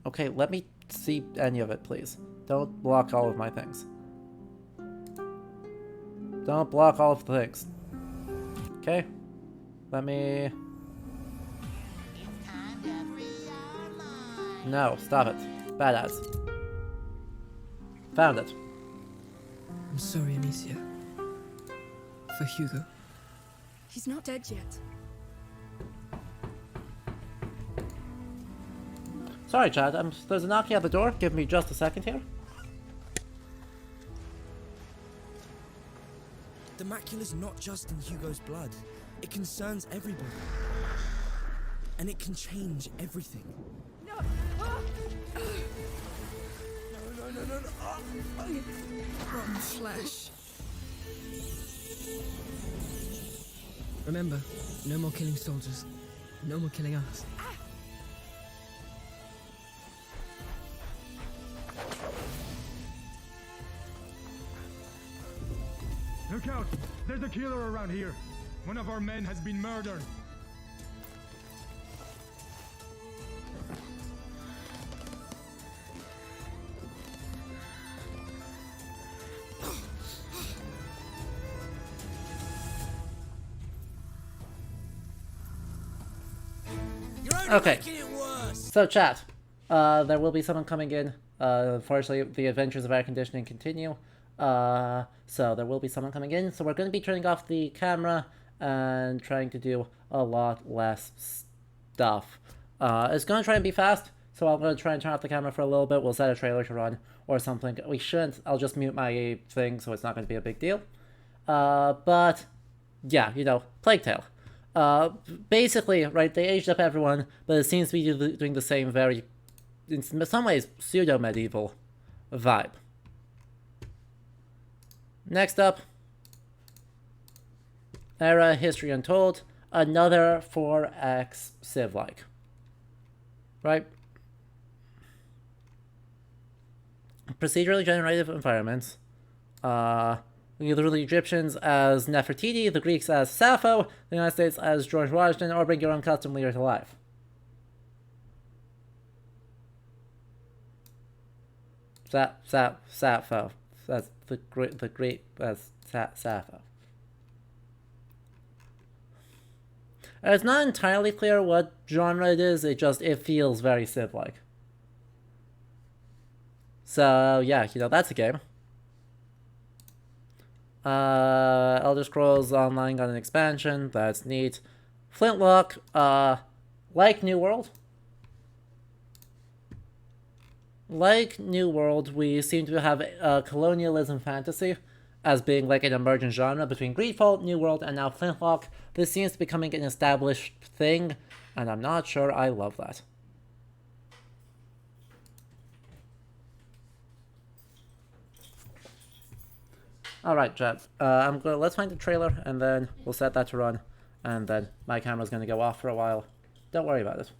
Okay, let me see any of it, please. Don't block all of my things. Don't block all of the things. Okay. Let me... No, stop it. Badass. Found it. I'm sorry, Amicia. For Hugo. He's not dead yet. Sorry, Chad. There's a knocking at the door. Give me just a second here. The macula's not just in Hugo's blood. It concerns everybody. And it can change everything. No! No. Rotten flesh. Remember, no more killing soldiers. No more killing us. Look out! There's a killer around here. One of our men has been murdered. Okay. So chat. There will be someone coming in. Unfortunately, the adventures of air conditioning continue. So there will be someone coming in. So we're going to be turning off the camera and trying to do a lot less stuff. It's going to try and be fast. So I'm going to try and turn off the camera for a little bit. We'll set a trailer to run or something. We shouldn't. I'll just mute my thing so it's not going to be a big deal. But yeah, you know, Plague Tale. Basically, right, they aged up everyone, but it seems to be doing the same very, in some ways, pseudo-medieval vibe. Next up, Era History Untold, another 4X Civ-like. Right? Procedurally generated environments. Either the Egyptians as Nefertiti, the Greeks as Sappho, the United States as George Washington, or bring your own custom leader to life. Sappho. That's the Greek as Sappho. It's not entirely clear what genre it is, it feels very Civ-like. So yeah, you know, that's a game. Elder Scrolls Online got an expansion, that's neat. Flintlock, like New World. like New World, we seem to have colonialism fantasy as being like an emergent genre between Greedfall, New World, and now Flintlock. This seems to be becoming an established thing, and I'm not sure I love that. Alright, Jeb. Let's find the trailer, and then we'll set that to run, and then my camera's gonna go off for a while. Don't worry about it.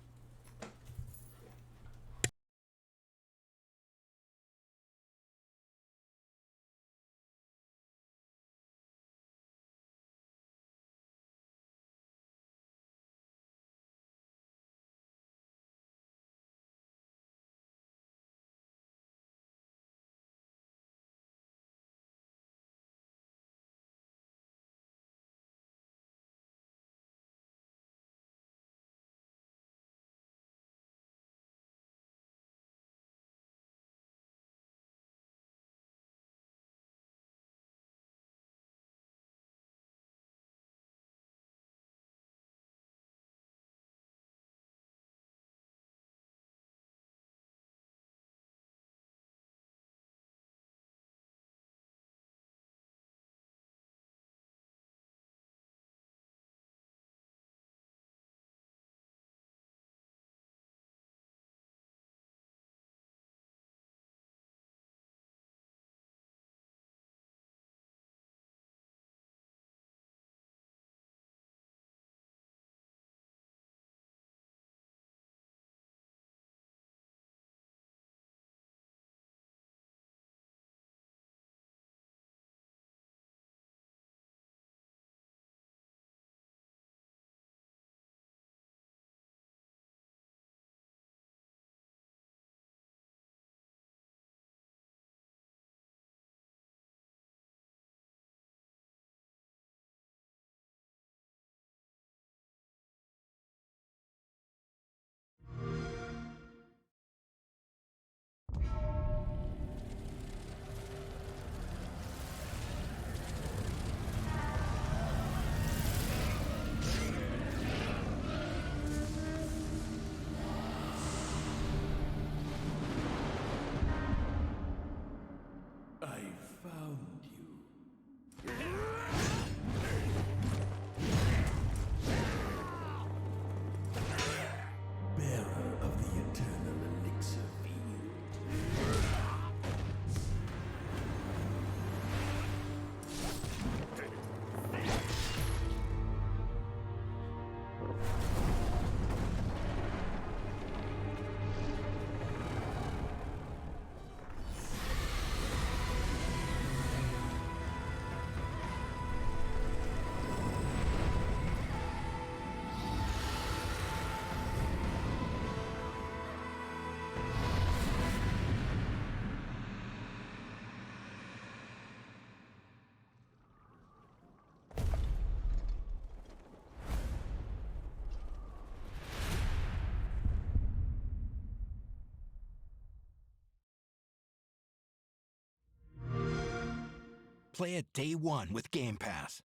Play it day one with Game Pass.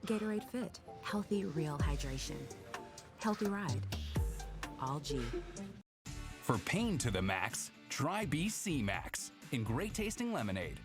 Gatorade Fit. Healthy, real hydration. Healthy ride. All G. For pain to the max, try BC Max in great tasting lemonade.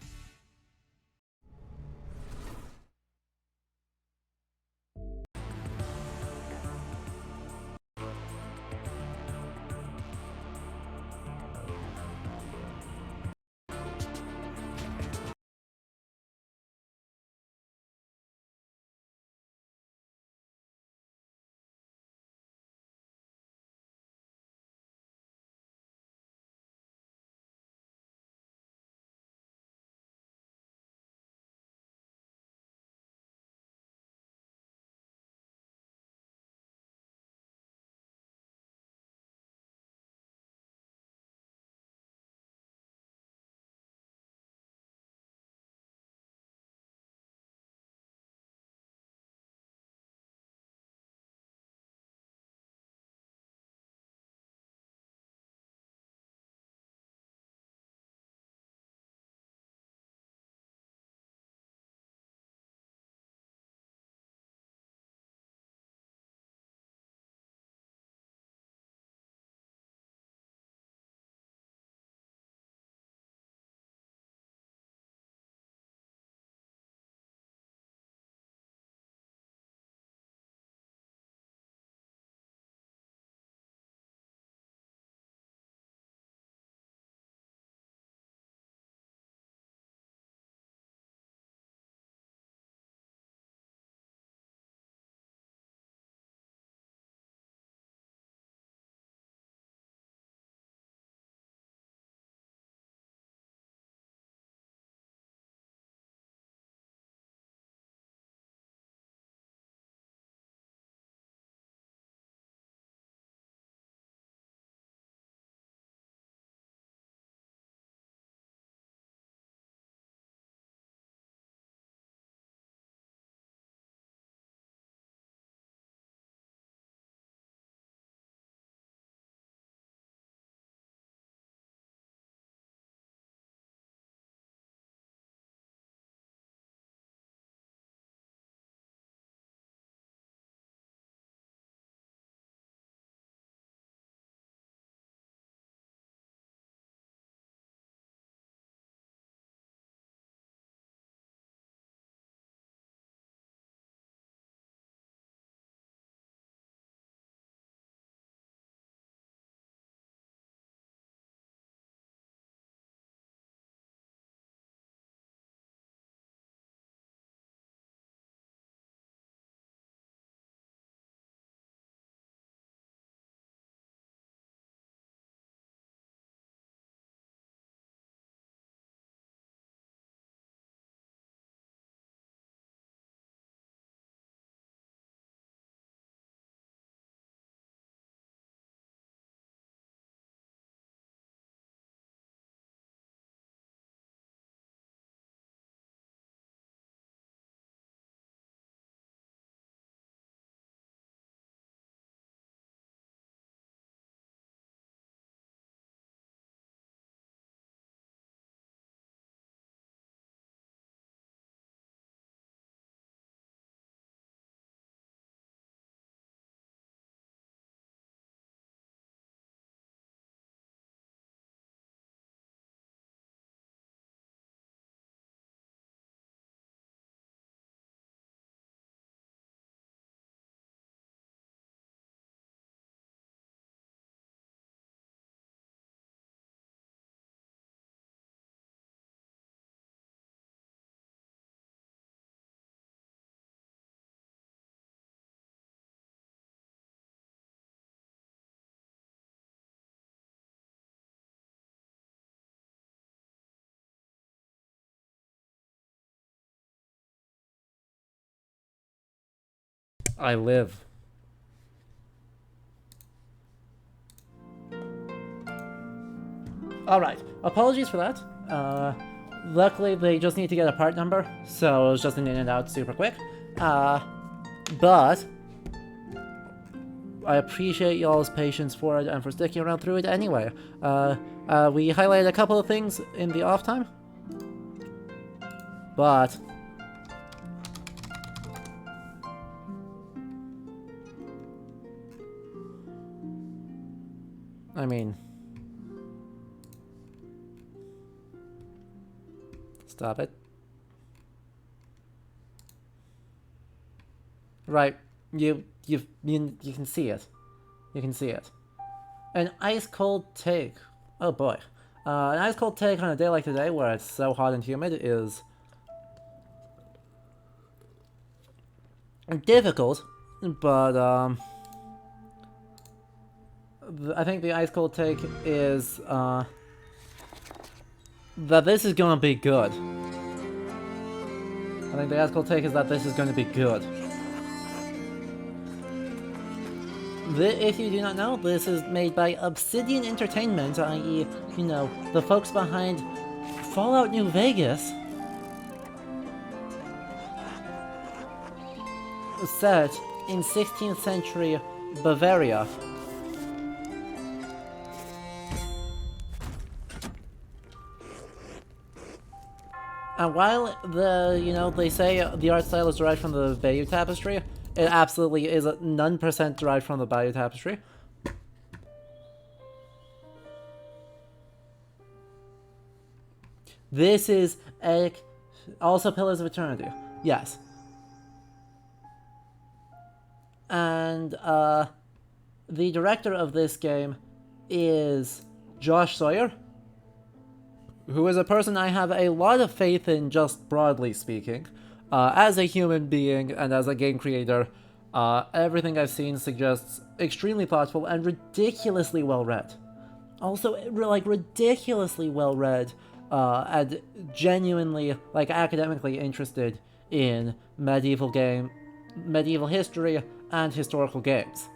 I live. Alright, apologies for that. Luckily they just need to get a part number, so it was just an in and out super quick. But I appreciate y'all's patience for it and for sticking around through it anyway. We highlighted a couple of things in the off time, but I mean... Stop it. Right. You can see it. You can see it. An ice cold take. Oh boy. An ice cold take on a day like today where it's so hot and humid is difficult, but I think the ice cold take is that this is gonna be good. I think the ice cold take is that this is gonna be good. If you do not know, this is made by Obsidian Entertainment, i.e., you know, the folks behind Fallout New Vegas. Set in 16th century Bavaria. And while they say the art style is derived from the Bayeux Tapestry, it absolutely is none percent derived from the Bayeux Tapestry. This is also Pillars of Eternity. Yes. And the director of this game is Josh Sawyer, who is a person I have a lot of faith in, just broadly speaking. As a human being and as a game creator, everything I've seen suggests extremely thoughtful and ridiculously well-read. Also, like, ridiculously well-read and genuinely, like, academically interested in medieval history and historical games.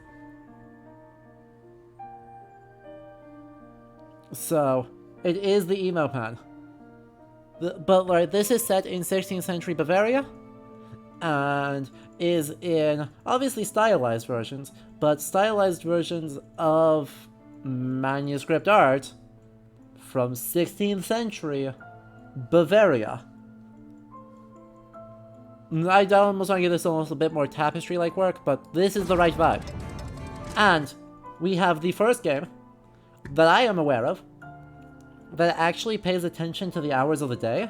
So, it is the emo pan. But like, this is set in 16th century Bavaria, and is in, obviously, stylized versions, but stylized versions of manuscript art from 16th century Bavaria. I almost want to give this almost a bit more tapestry-like work, but this is the right vibe. And we have the first game that I am aware of that actually pays attention to the hours of the day.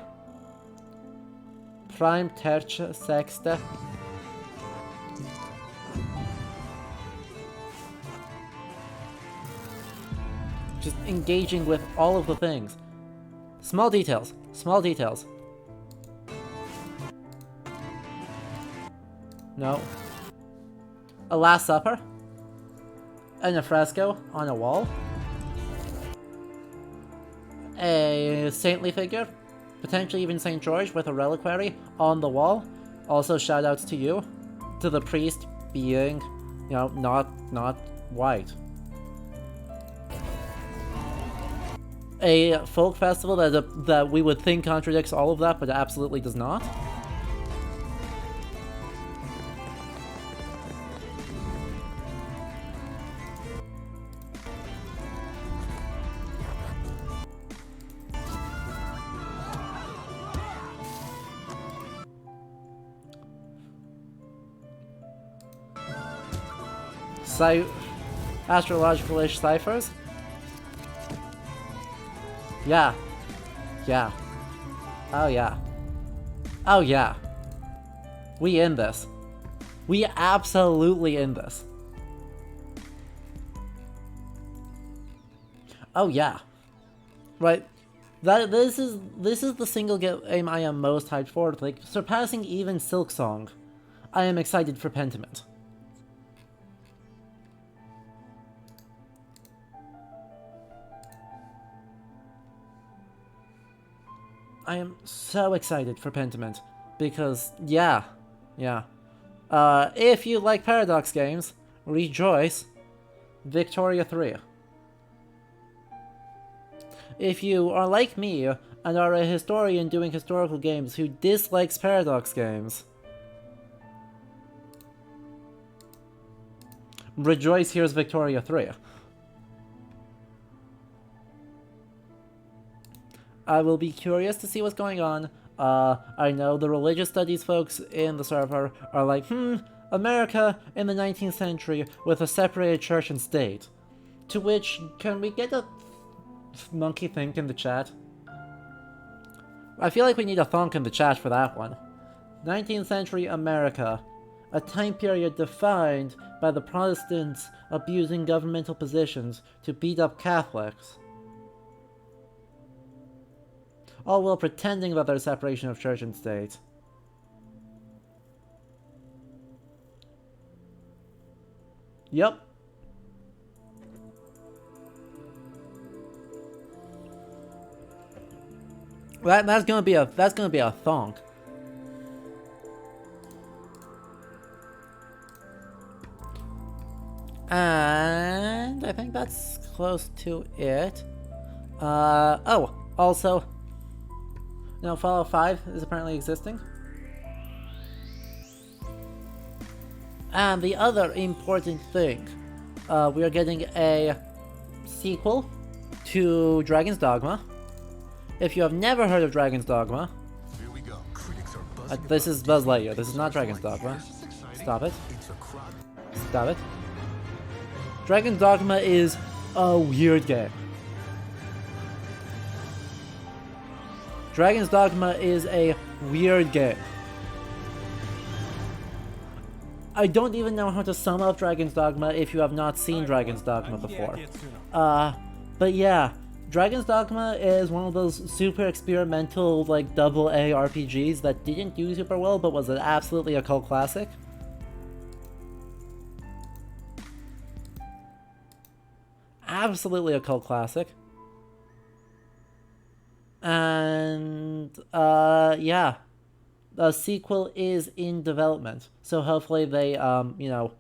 Prime, terce, sexte. Just engaging with all of the things. Small details. Small details. No. A Last Supper. And a fresco on a wall. A saintly figure, potentially even St. George with a reliquary on the wall. Also shoutouts to you, to the priest being, you know, not white. A folk festival that we would think contradicts all of that, but absolutely does not. Astrological-ish ciphers? Yeah. Yeah. Oh yeah. Oh yeah. We in this. We absolutely in this. Oh yeah. Right. This is the single game I am most hyped for, like surpassing even Silksong. I am excited for Pentiment. I am so excited for Pentiment, because, yeah. If you like Paradox games, rejoice, Victoria 3. If you are like me, and are a historian doing historical games who dislikes Paradox games, rejoice, here's Victoria 3. I will be curious to see what's going on. I know the religious studies folks in the server are like, America in the 19th century with a separated church and state. To which, can we get a monkey think in the chat? I feel like we need a thonk in the chat for that one. 19th century America, a time period defined by the Protestants abusing governmental positions to beat up Catholics, all while pretending that there's separation of church and state. Yep. That's gonna be a thonk. And I think that's close to it. Oh, also, no, Fallout 5 is apparently existing. And the other important thing, we are getting a sequel to Dragon's Dogma. If you have never heard of Dragon's Dogma, here we go. This is Buzz Lightyear. This is not Dragon's Dogma. Stop it. Stop it. Dragon's Dogma is a weird game. Dragon's Dogma is a weird game. I don't even know how to sum up Dragon's Dogma if you have not seen Dragon's Dogma before. But yeah, Dragon's Dogma is one of those super experimental, like, AA RPGs that didn't do super well, but was absolutely a cult classic. Absolutely a cult classic. And, yeah. The sequel is in development, so hopefully they, you know,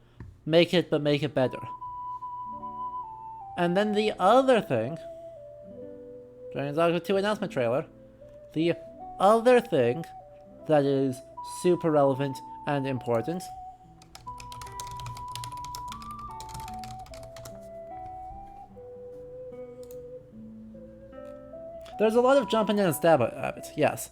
make it, but make it better. And then the other thing, Dragon's Dogma 2 announcement trailer, the other thing that is super relevant and important there's a lot of jumping in and stab at it, yes.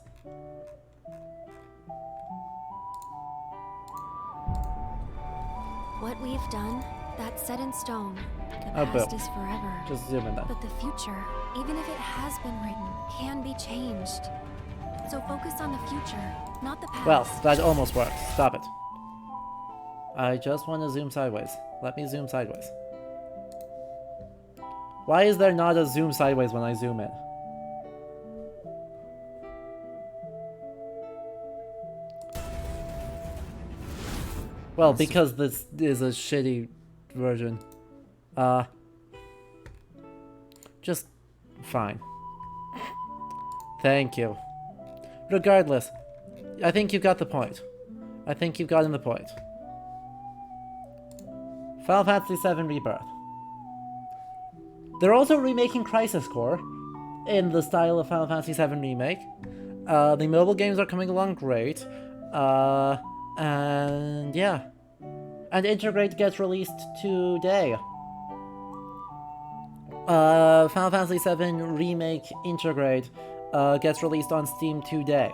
What we've done, that's set in stone. The Oh, past boom. is forever. Just zoom in then. But the future, even if it has been written, can be changed. So focus on the future, not the past. Well, that almost worked. Stop it. I just want to zoom sideways. Let me zoom sideways. Why is there not a zoom sideways when I zoom in? Well, because this is a shitty version. Just fine. Thank you. Regardless, I think you got the point. I think you've gotten the point. Final Fantasy VII Rebirth. They're also remaking Crisis Core in the style of Final Fantasy VII Remake. The mobile games are coming along great. And yeah. And Integrate gets released today. Final Fantasy VII Remake Integrate gets released on Steam today.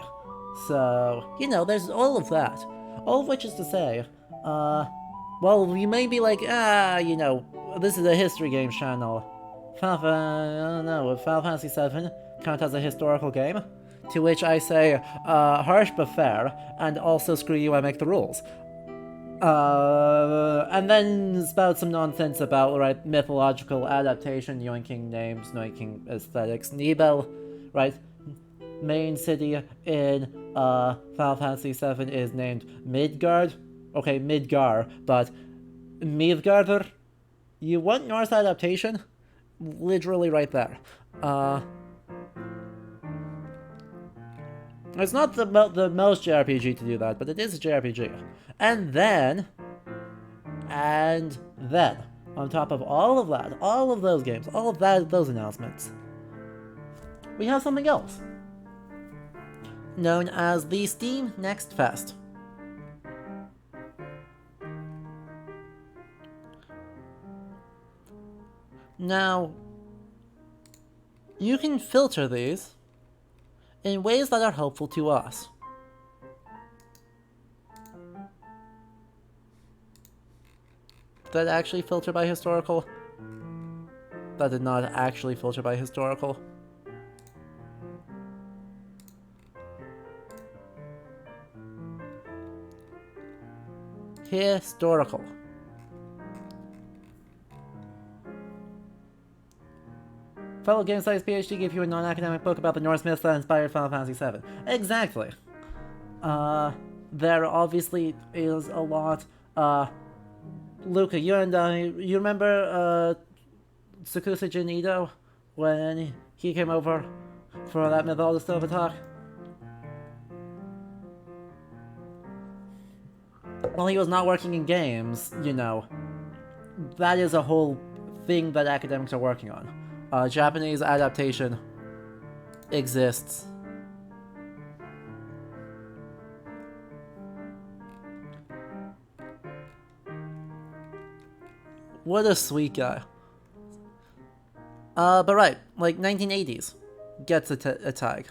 So, you know, there's all of that. All of which is to say, well, you may be like, you know, this is a history games channel. I don't know, would Final Fantasy VII count as a historical game? To which I say, harsh but fair, and also screw you, I make the rules. And then spout some nonsense about, right, mythological adaptation, yoinking names, yoinking aesthetics. Nibel, right, main city in Final Fantasy VII is named Midgard. Okay, Midgar, but Midgardr? You want Norse adaptation? Literally right there. It's not the most JRPG to do that, but it is a JRPG. And then, on top of all of that, all of those games, all of those announcements, we have something else, known as the Steam Nextfest. Now, you can filter these in ways that are helpful to us. Did that actually filter by historical? that did not actually filter by historical. Historical. Fellow Game Studies PhD gave you a non-academic book about the Norse myths that inspired Final Fantasy VII. Exactly. There obviously is a lot. Luca, you remember Sakusa Junido when he came over for that Mythology Stova talk? Well, he was not working in games, you know. That is a whole thing that academics are working on. Japanese adaptation exists. What a sweet guy. But right, like 1980s gets a tag.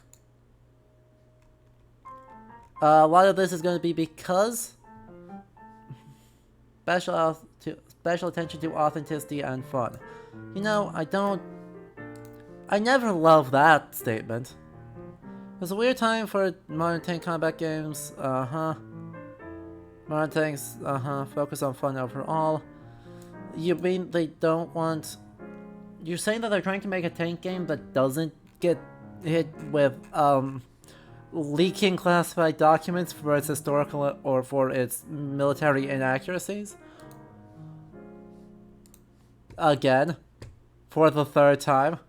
A lot of this is going to be because special attention to authenticity and fun. You know, I never love that statement. It was a weird time for modern tank combat games. Modern tanks, focus on fun overall. You mean they don't want... You're saying that they're trying to make a tank game that doesn't get hit with, leaking classified documents for its historical or for its military inaccuracies? Again. For the third time.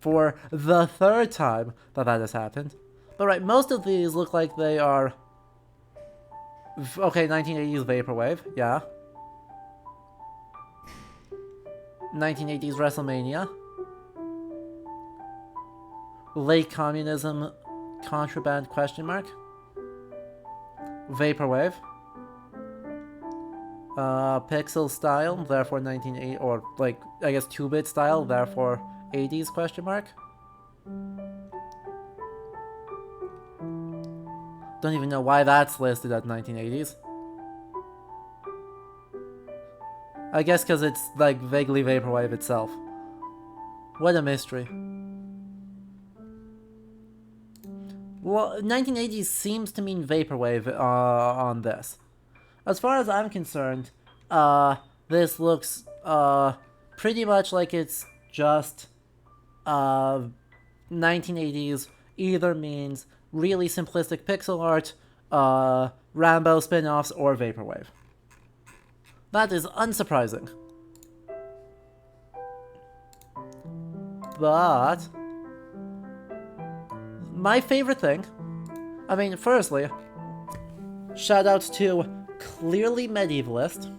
For the third time that has happened. But right, most of these look like they are... Okay, 1980s Vaporwave, yeah. 1980s WrestleMania. Late Communism Contraband question mark. Vaporwave. Pixel style, therefore 1980, or like, I guess 2-bit style, therefore 80s question mark. Don't even know why that's listed at 1980s. I guess because it's like vaguely Vaporwave itself. What a mystery. Well, 1980s seems to mean Vaporwave on this. As far as I'm concerned, this looks pretty much like it's just 1980s either means really simplistic pixel art, Rambo spin-offs, or Vaporwave. That is unsurprising. But my favorite thing, I mean, firstly, shoutouts to clearly medievalist.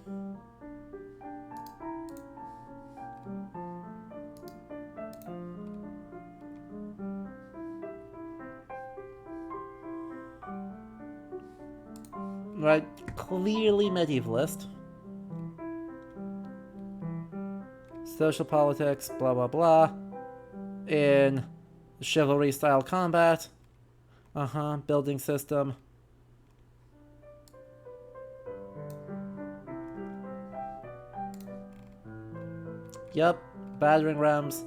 Right, clearly medievalist. Social politics, blah blah blah. In chivalry style combat. Building system. Yep, battering rams.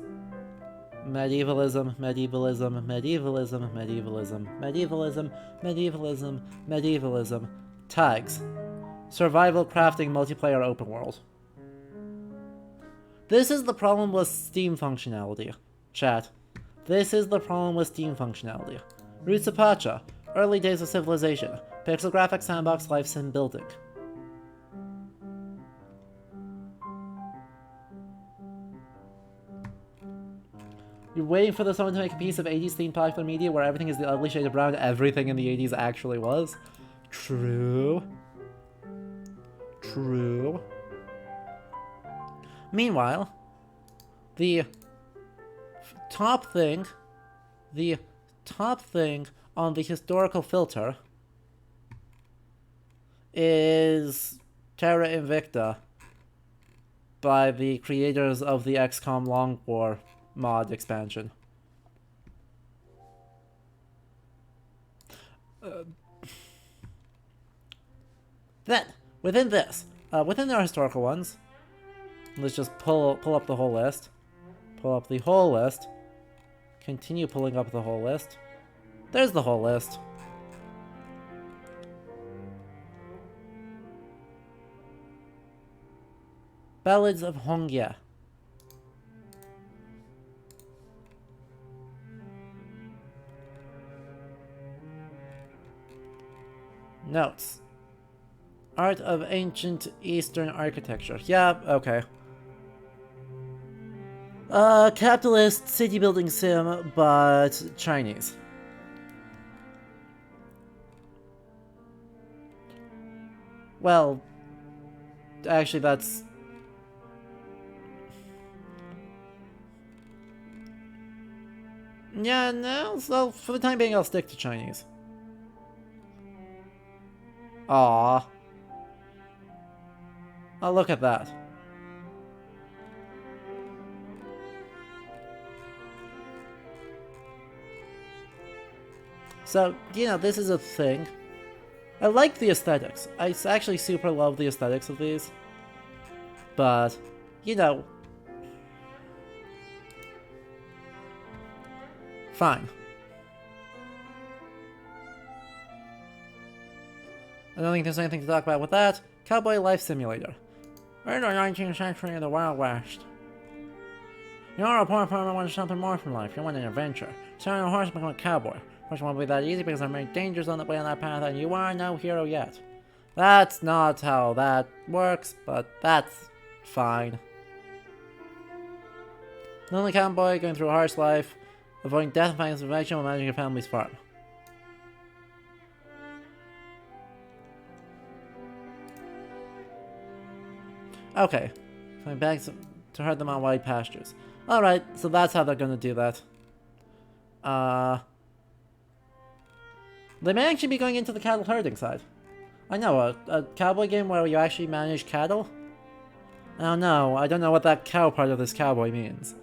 Medievalism, medievalism, medievalism, medievalism, medievalism, medievalism, medievalism. Tags. Survival crafting multiplayer open world. This is the problem with Steam functionality. Chat. This is the problem with Steam functionality. Roots of Pacha. Early days of civilization. Pixel graphics sandbox life sim building. You're waiting for someone to make a piece of 80s themed popular media where everything is the ugly shade of brown everything in the 80s actually was? True. True. Meanwhile, the top thing on the historical filter is Terra Invicta by the creators of the XCOM Long War mod expansion. Then, within this, within our historical ones, Let's just pull up the whole list. Pull up the whole list. Continue pulling up the whole list. There's the whole list. Ballads of Hongya. Notes. Art of ancient Eastern architecture. Yeah, okay. Capitalist city building sim, but Chinese. Well, actually that's... Yeah, no, so for the time being I'll stick to Chinese. Aww. Oh, look at that. So, you know, this is a thing. I like the aesthetics. I actually super love the aesthetics of these. But, you know... Fine. I don't think there's anything to talk about with that. Cowboy Life Simulator. We're in the 19th century in the Wild West. You're a poor farmer who wants something more from life. You want an adventure. So on a horse become a cowboy. Which won't be that easy because there are many dangers on the way on that path and you are no hero yet. That's not how that works, but that's fine. Lonely cowboy going through a harsh life, avoiding death and finding salvation while managing your family's farm. Okay, coming back to herd them on wide pastures. Alright, so that's how they're gonna do that. They may actually be going into the cattle herding side. I know, a cowboy game where you actually manage cattle? I don't know. I don't know what that cow part of this cowboy means.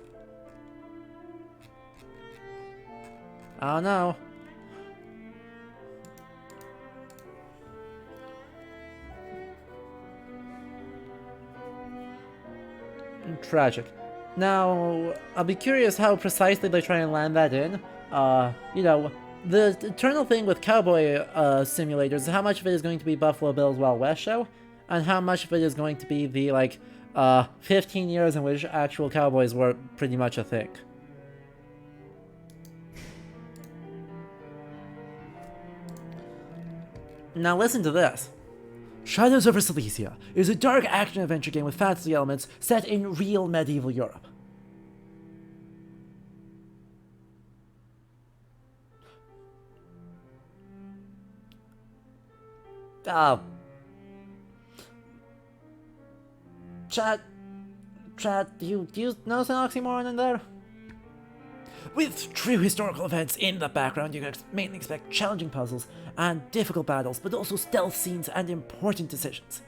I don't know. Tragic. Now, I'll be curious how precisely they try and land that in. You know, the eternal thing with cowboy simulators is how much of it is going to be Buffalo Bill's Wild West show, and how much of it is going to be the, like, 15 years in which actual cowboys were pretty much a thing. Now listen to this. Shadows over Silesia is a dark action-adventure game with fantasy elements set in real medieval Europe. Chat, do you notice an oxymoron in there? With true historical events in the background, you can mainly expect challenging puzzles and difficult battles, but also stealth scenes and important decisions.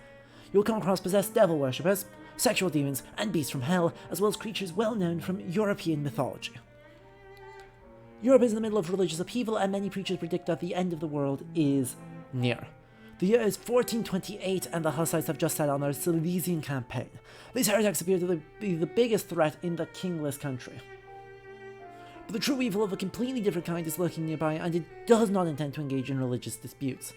You'll come across possessed devil worshippers, sexual demons, and beasts from hell, as well as creatures well known from European mythology. Europe is in the middle of religious upheaval, and many preachers predict that the end of the world is near. The year is 1428, and the Hussites have just set on their Silesian campaign. These heretics appear to be the biggest threat in the kingless country. But the true evil of a completely different kind is lurking nearby, and it does not intend to engage in religious disputes.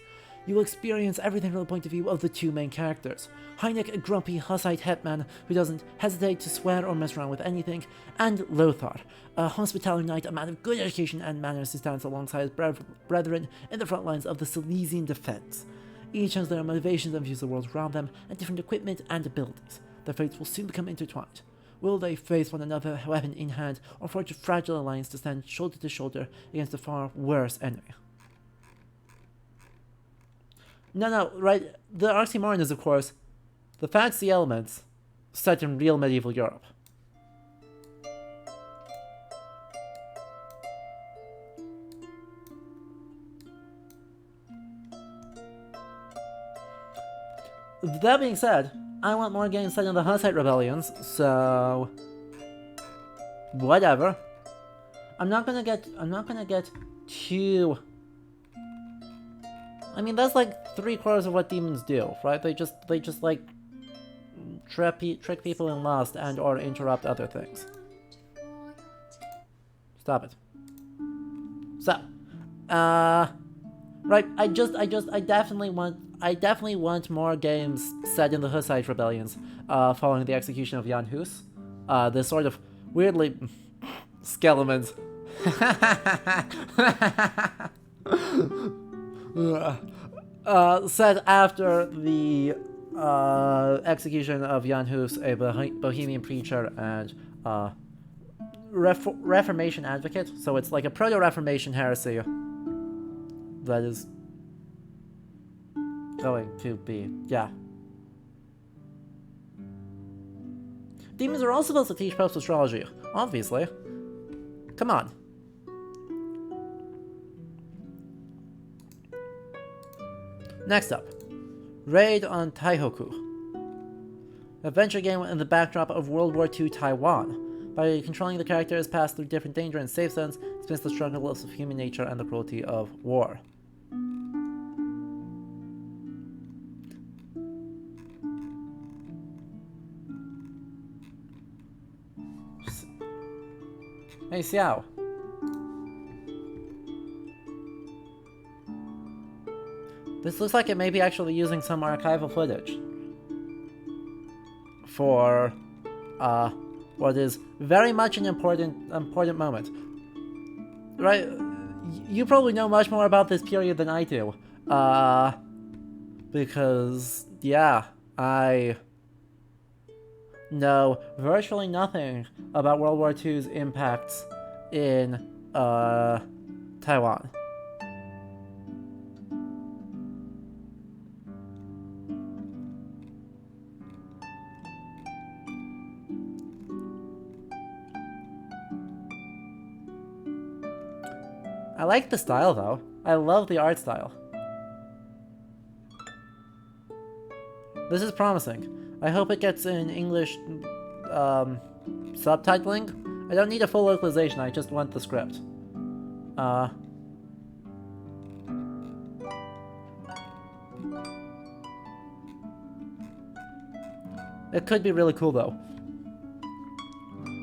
You will experience everything from the point of view of the two main characters. Heineck, a grumpy Hussite hetman who doesn't hesitate to swear or mess around with anything, and Lothar, a hospitalier knight, a man of good education and manners who stands alongside his brethren in the front lines of the Silesian defense. Each has their own motivations and views the world around them, and different equipment and abilities. Their fates will soon become intertwined. Will they face one another, weapon in hand, or forge a fragile alliance to stand shoulder to shoulder against a far worse enemy? No, right, the oxymoron is, of course, the fantasy elements set in real medieval Europe. That being said, I want more games set in the Hussite rebellions, so whatever. I'm not gonna get too. I mean, that's like 3/4 of what demons do, right? They just like trick people in lust and or interrupt other things. Stop it. So, right, I definitely want more games set in the Hussite rebellions, following the execution of Jan Hus. This sort of weirdly skeletons. Set after the execution of Jan Hus, a Bohemian preacher and Reformation advocate. So it's like a proto-Reformation heresy that is going to be, yeah. Demons are also supposed to teach Pope's astrology, obviously. Come on. Next up, Raid on Taihoku. Adventure game in the backdrop of World War II Taiwan. By controlling the characters, pass through different danger and safe zones, experience the struggles of human nature and the cruelty of war. Hey, Xiao. This looks like it may be actually using some archival footage for what is very much an important moment. Right? You probably know much more about this period than I do. Because, yeah, I know virtually nothing about World War II's impacts in Taiwan. I like the style, though. I love the art style. This is promising. I hope it gets in English subtitling. I don't need a full localization, I just want the script. It could be really cool, though.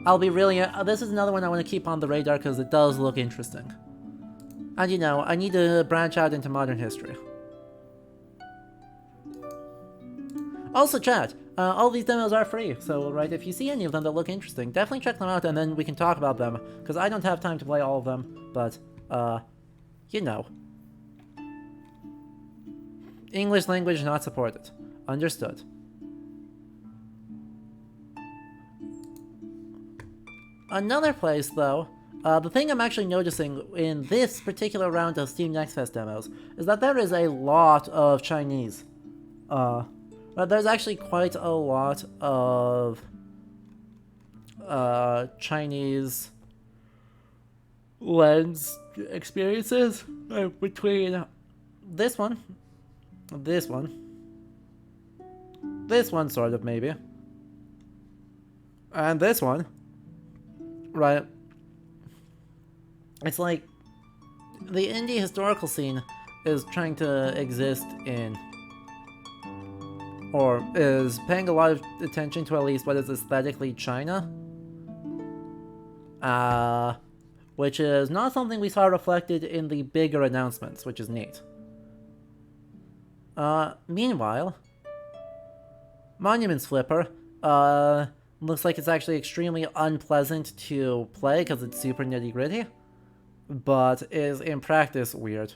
I'll be really... this is another one I want to keep on the radar because it does look interesting. And you know, I need to branch out into modern history. Also, chat, all these demos are free, so right, if you see any of them that look interesting, definitely check them out and then we can talk about them, because I don't have time to play all of them, but, you know. English language not supported. Understood. Another place, though, the thing I'm actually noticing in this particular round of Steam Nextfest demos is that there is a lot of Chinese. There's actually quite a lot of Chinese lens experiences between this one, this one sort of maybe, and this one, right? It's like the indie historical scene is trying to exist in, or is paying a lot of attention to at least what is aesthetically China. Which is not something we saw reflected in the bigger announcements, which is neat. Meanwhile, Monuments Flipper, looks like it's actually extremely unpleasant to play because it's super nitty-gritty, but is in practice weird.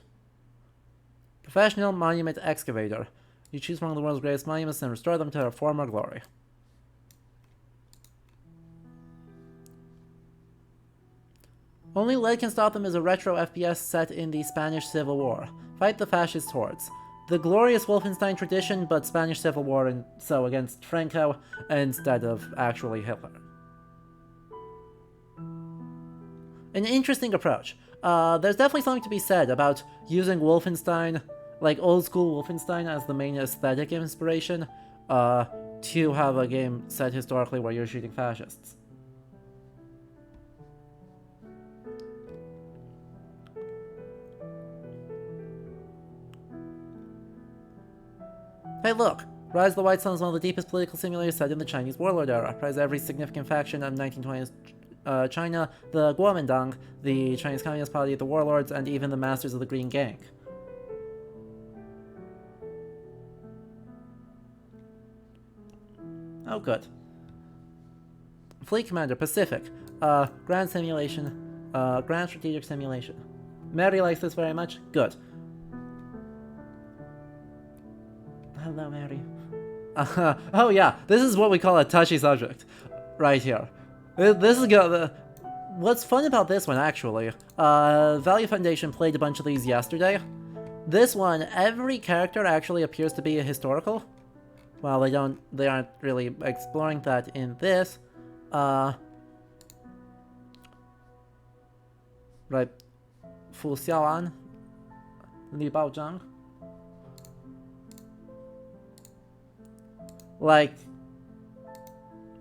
Professional Monument Excavator. You choose one of the world's greatest monuments and restore them to their former glory. Only lead can stop them is a retro FPS set in the Spanish Civil War. Fight the fascist hordes. The glorious Wolfenstein tradition, but Spanish Civil War, and so against Franco instead of actually Hitler. An interesting approach. There's definitely something to be said about using Wolfenstein, like old school Wolfenstein, as the main aesthetic inspiration, to have a game set historically where you're shooting fascists. Hey look, Rise of the White Sun is one of the deepest political simulators set in the Chinese warlord era. Praise every significant faction of 1920s China, the Kuomintang, the Chinese Communist Party, the warlords, and even the masters of the Green Gang. Oh, good. Fleet Commander, Pacific. Grand Simulation. Grand Strategic Simulation. Mary likes this very much. Good. Hello, Mary. Oh yeah, this is what we call a touchy subject. Right here. This is good. What's fun about this one, actually, Value Foundation played a bunch of these yesterday. This one, every character actually appears to be a historical. Well, they aren't really exploring that in this. Right. Fu Xiaoan, Li Baozhang. Like,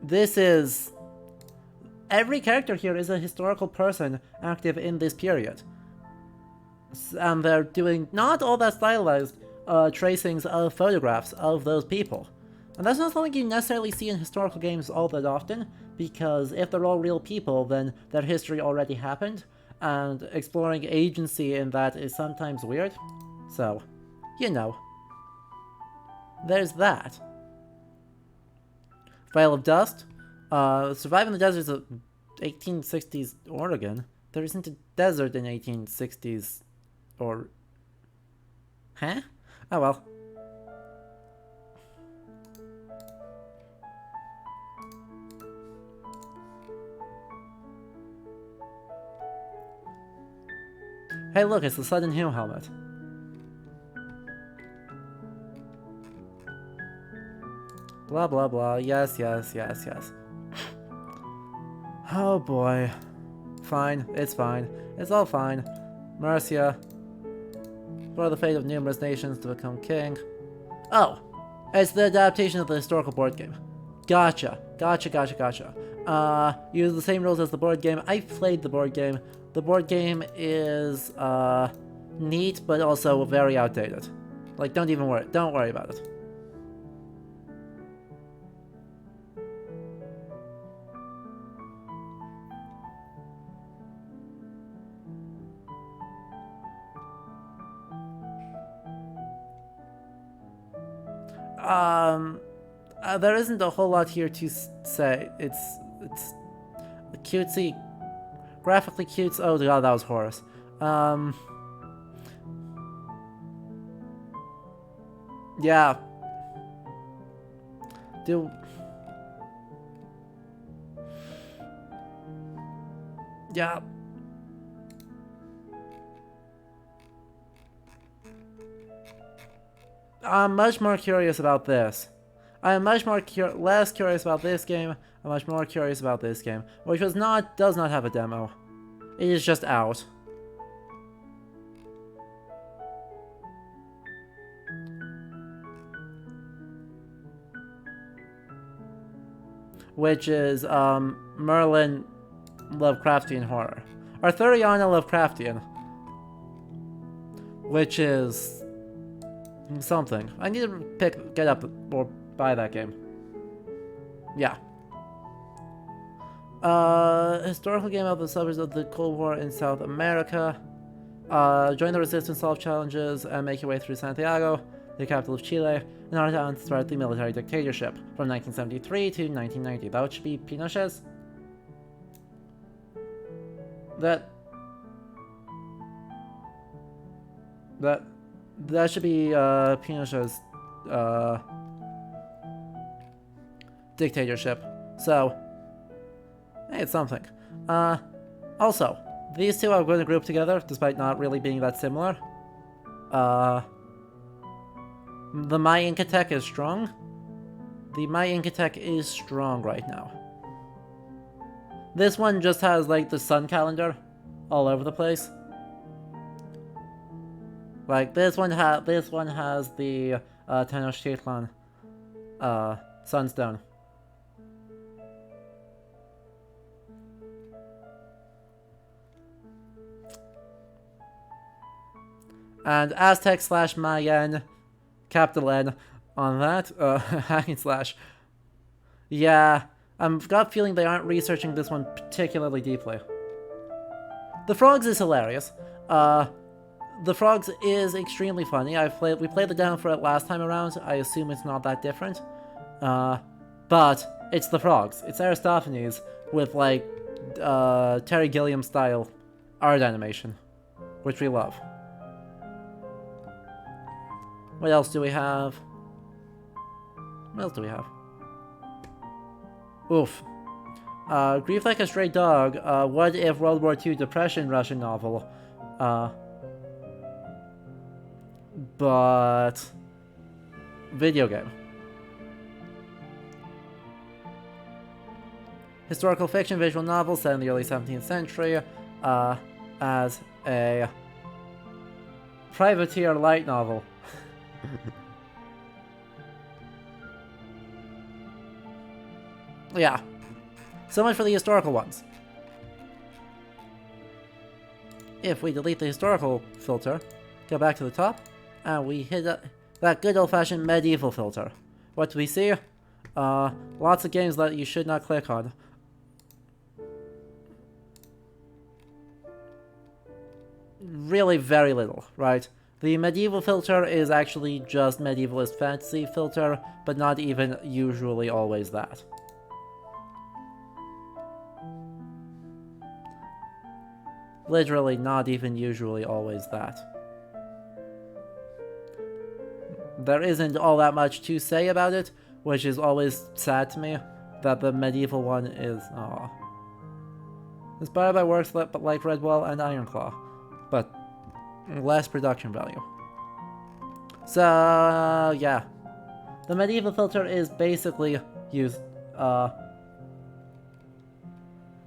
this is... Every character here is a historical person active in this period. And they're doing not all that stylized tracings of photographs of those people. And that's not something you necessarily see in historical games all that often, because if they're all real people, then their history already happened, and exploring agency in that is sometimes weird. So, you know. There's that. Veil of Dust. Survive in the deserts of 1860s Oregon. There isn't a desert in 1860s or... Huh? Oh well. Hey look, it's the Sudden Hue helmet. Blah blah blah, yes, yes, yes, yes. Oh boy. Fine, it's fine. It's all fine. Mercia. For the fate of numerous nations to become king. Oh! It's the adaptation of the historical board game. Gotcha. Gotcha, gotcha, gotcha. Use the same rules as the board game. I've played the board game. The board game is, neat, but also very outdated. Like, don't worry about it. There isn't a whole lot here to say. It's cutesy, graphically cute. Oh god, that was Horus. Yeah. Yeah. I'm much more curious about this. I am much more less curious about this game. I'm much more curious about this game, which does not have a demo. It is just out. Which is Merlin Lovecraftian horror. Arthuriana Lovecraftian. Which is something. I need to get up or buy that game. Yeah. Historical game of the suburbs of the Cold War in South America. Join the resistance, solve challenges, and make your way through Santiago, the capital of Chile, in order to start the military dictatorship from 1973 to 1990. That should be Pinochet's. That should be Pinochet's dictatorship. So, hey, it's something. Also, these two are going to group together, despite not really being that similar. The My Inca Tech is strong. The My Inca Tech is strong right now. This one just has, like, the sun calendar all over the place. Like, this one has the Tenochtitlan sunstone. And Aztec / Mayan, capital N, on that. Hack and slash. Yeah, I've got a feeling they aren't researching this one particularly deeply. The Frogs is hilarious. The Frogs is extremely funny. We played the demo for it last time around. I assume it's not that different. But it's the Frogs. It's Aristophanes with like Terry Gilliam style art animation, which we love. What else do we have? What else do we have? Oof. Grief Like a Stray Dog. What if World War II Depression Russian novel? But video game. Historical fiction visual novel set in the early 17th century as a privateer light novel. Yeah. So much for the historical ones. If we delete the historical filter, go back to the top, and we hit that good old-fashioned medieval filter. What do we see? Lots of games that you should not click on. Really very little, right? The medieval filter is actually just medievalist fantasy filter, but not even usually always that. Literally not even usually always that. There isn't all that much to say about it, which is always sad to me, that the medieval one is, inspired by works like Redwall and Ironclaw, but less production value. So, yeah. The medieval filter is basically used,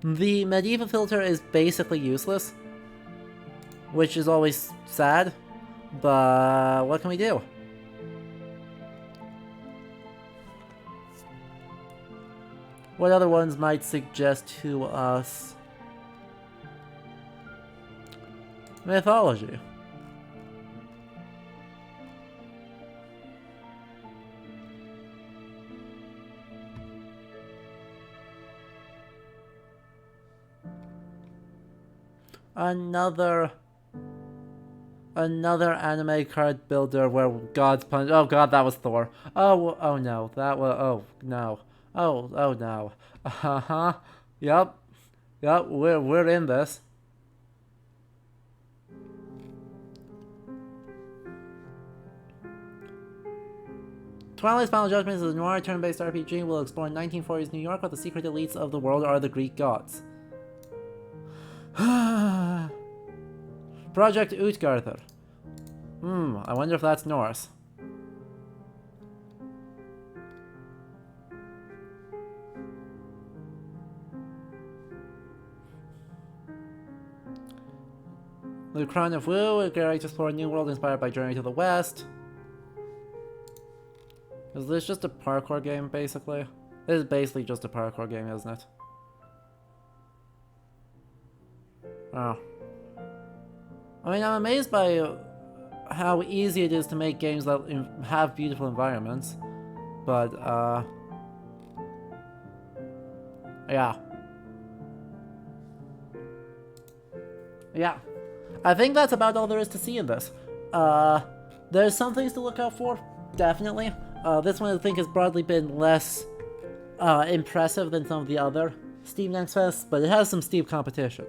the medieval filter is basically useless, which is always sad, but what can we do? What other ones might suggest to us? Mythology. Another anime card builder where gods punch. Oh god, that was Thor. Oh no, that was. Oh no. Oh no. Yep. We're in this. Twilight's Final Judgment is a noir turn-based RPG. Will explore 1940s New York, where the secret elites of the world are the Greek gods. Project Utgarther. I wonder if that's Norse. The Crown of Wu, a great to explore a new world inspired by Journey to the West. Is this just a parkour game, basically? This is basically just a parkour game, isn't it? Oh. I mean, I'm amazed by how easy it is to make games that have beautiful environments. But, yeah. Yeah. I think that's about all there is to see in this. There's some things to look out for, definitely. This one I think has broadly been less impressive than some of the other Steam Nextfests, but it has some steep competition.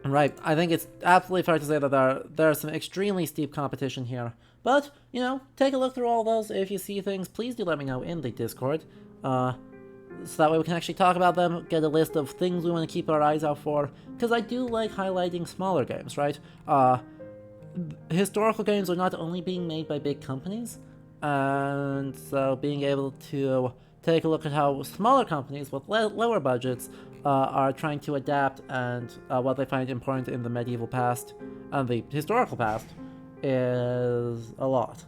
Right, I think it's absolutely fair to say that there's some extremely steep competition here. But, you know, take a look through all those. If you see things, please do let me know in the Discord. So that way we can actually talk about them, get a list of things we want to keep our eyes out for. Because I do like highlighting smaller games, right? Historical games are not only being made by big companies, and so being able to take a look at how smaller companies with lower budgets are trying to adapt and what they find important in the medieval past and the historical past is a lot.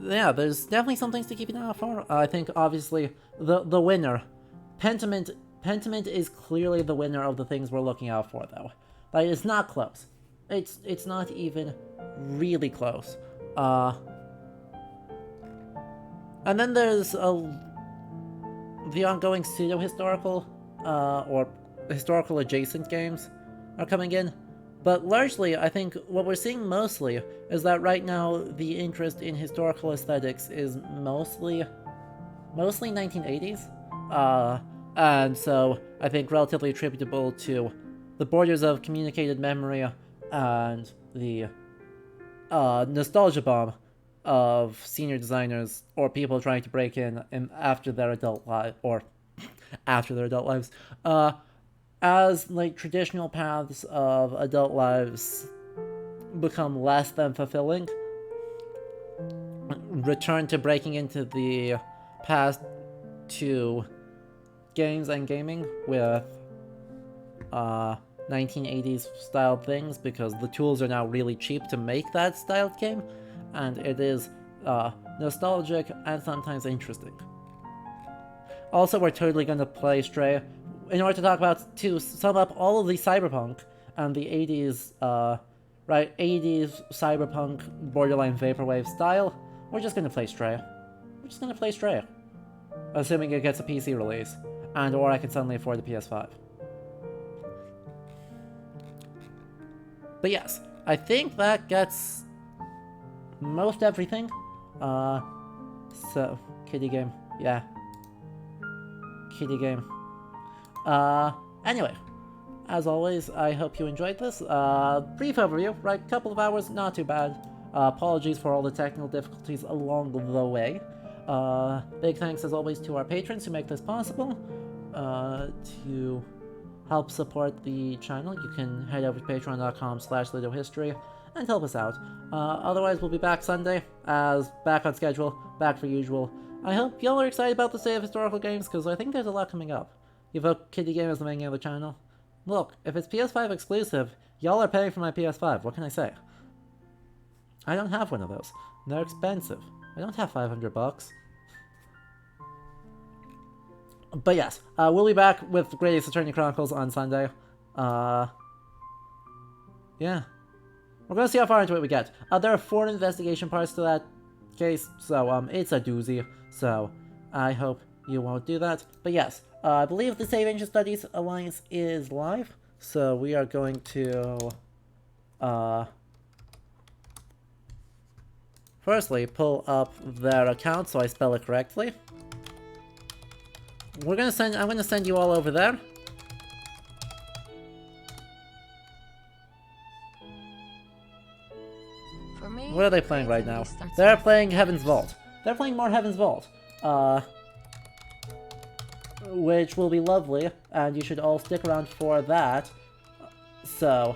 Yeah, there's definitely some things to keep an eye out for. I think obviously the winner, Pentiment is clearly the winner of the things we're looking out for, though. Like, it's not close. it's not even really close. And then there's the ongoing pseudo-historical or historical adjacent games are coming in. But largely, I think what we're seeing mostly is that right now the interest in historical aesthetics is mostly 1980s. And so I think relatively attributable to the borders of communicated memory and the nostalgia bomb of senior designers or people trying to break in after their adult life or after their adult lives, as like traditional paths of adult lives become less than fulfilling. Return to breaking into the past to games and gaming with 1980s styled things, because the tools are now really cheap to make that styled game, and it is nostalgic and sometimes interesting. Also, we're totally going to play Stray in order to talk about, to sum up all of the cyberpunk and the 80s, 80s cyberpunk borderline vaporwave style. We're just going to play Stray. We're just going to play Stray. Assuming it gets a PC release, and or I can suddenly afford the PS5. But yes, I think that gets most everything. So, kiddie game, yeah. Kiddie game. Anyway, as always, I hope you enjoyed this. Brief overview, right? Couple of hours, not too bad. Apologies for all the technical difficulties along the way. Big thanks as always to our patrons who make this possible. To help support the channel, you can head over to patreon.com/ludohistory and help us out. Otherwise, we'll be back Sunday, as back on schedule, back for usual. I hope y'all are excited about the state of historical games, because I think there's a lot coming up. You vote Kiddie Game as the main game of the channel. Look, if it's PS5 exclusive, y'all are paying for my PS5, what can I say? I don't have one of those. They're expensive. I don't have $500. But yes, we'll be back with the Greatest Attorney Chronicles on Sunday. Yeah. We're gonna see how far into it we get. There are 4 investigation parts to that case, so it's a doozy. So I hope you won't do that. But yes, I believe the Save Ancient Studies Alliance is live, so we are going to firstly pull up their account so I spell it correctly. I'm gonna send you all over there. For me, what are they playing right now? They're playing Heaven's Vault. They're playing more Heaven's Vault. Which will be lovely, and you should all stick around for that. So,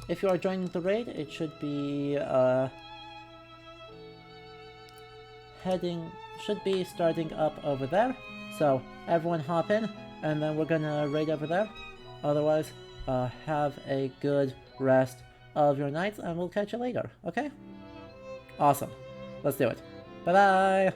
if you are joining the raid, it should be, should be starting up over there. So, everyone hop in, and then we're gonna raid over there. Otherwise, have a good rest of your night, and we'll catch you later, okay? Awesome. Let's do it. Bye-bye!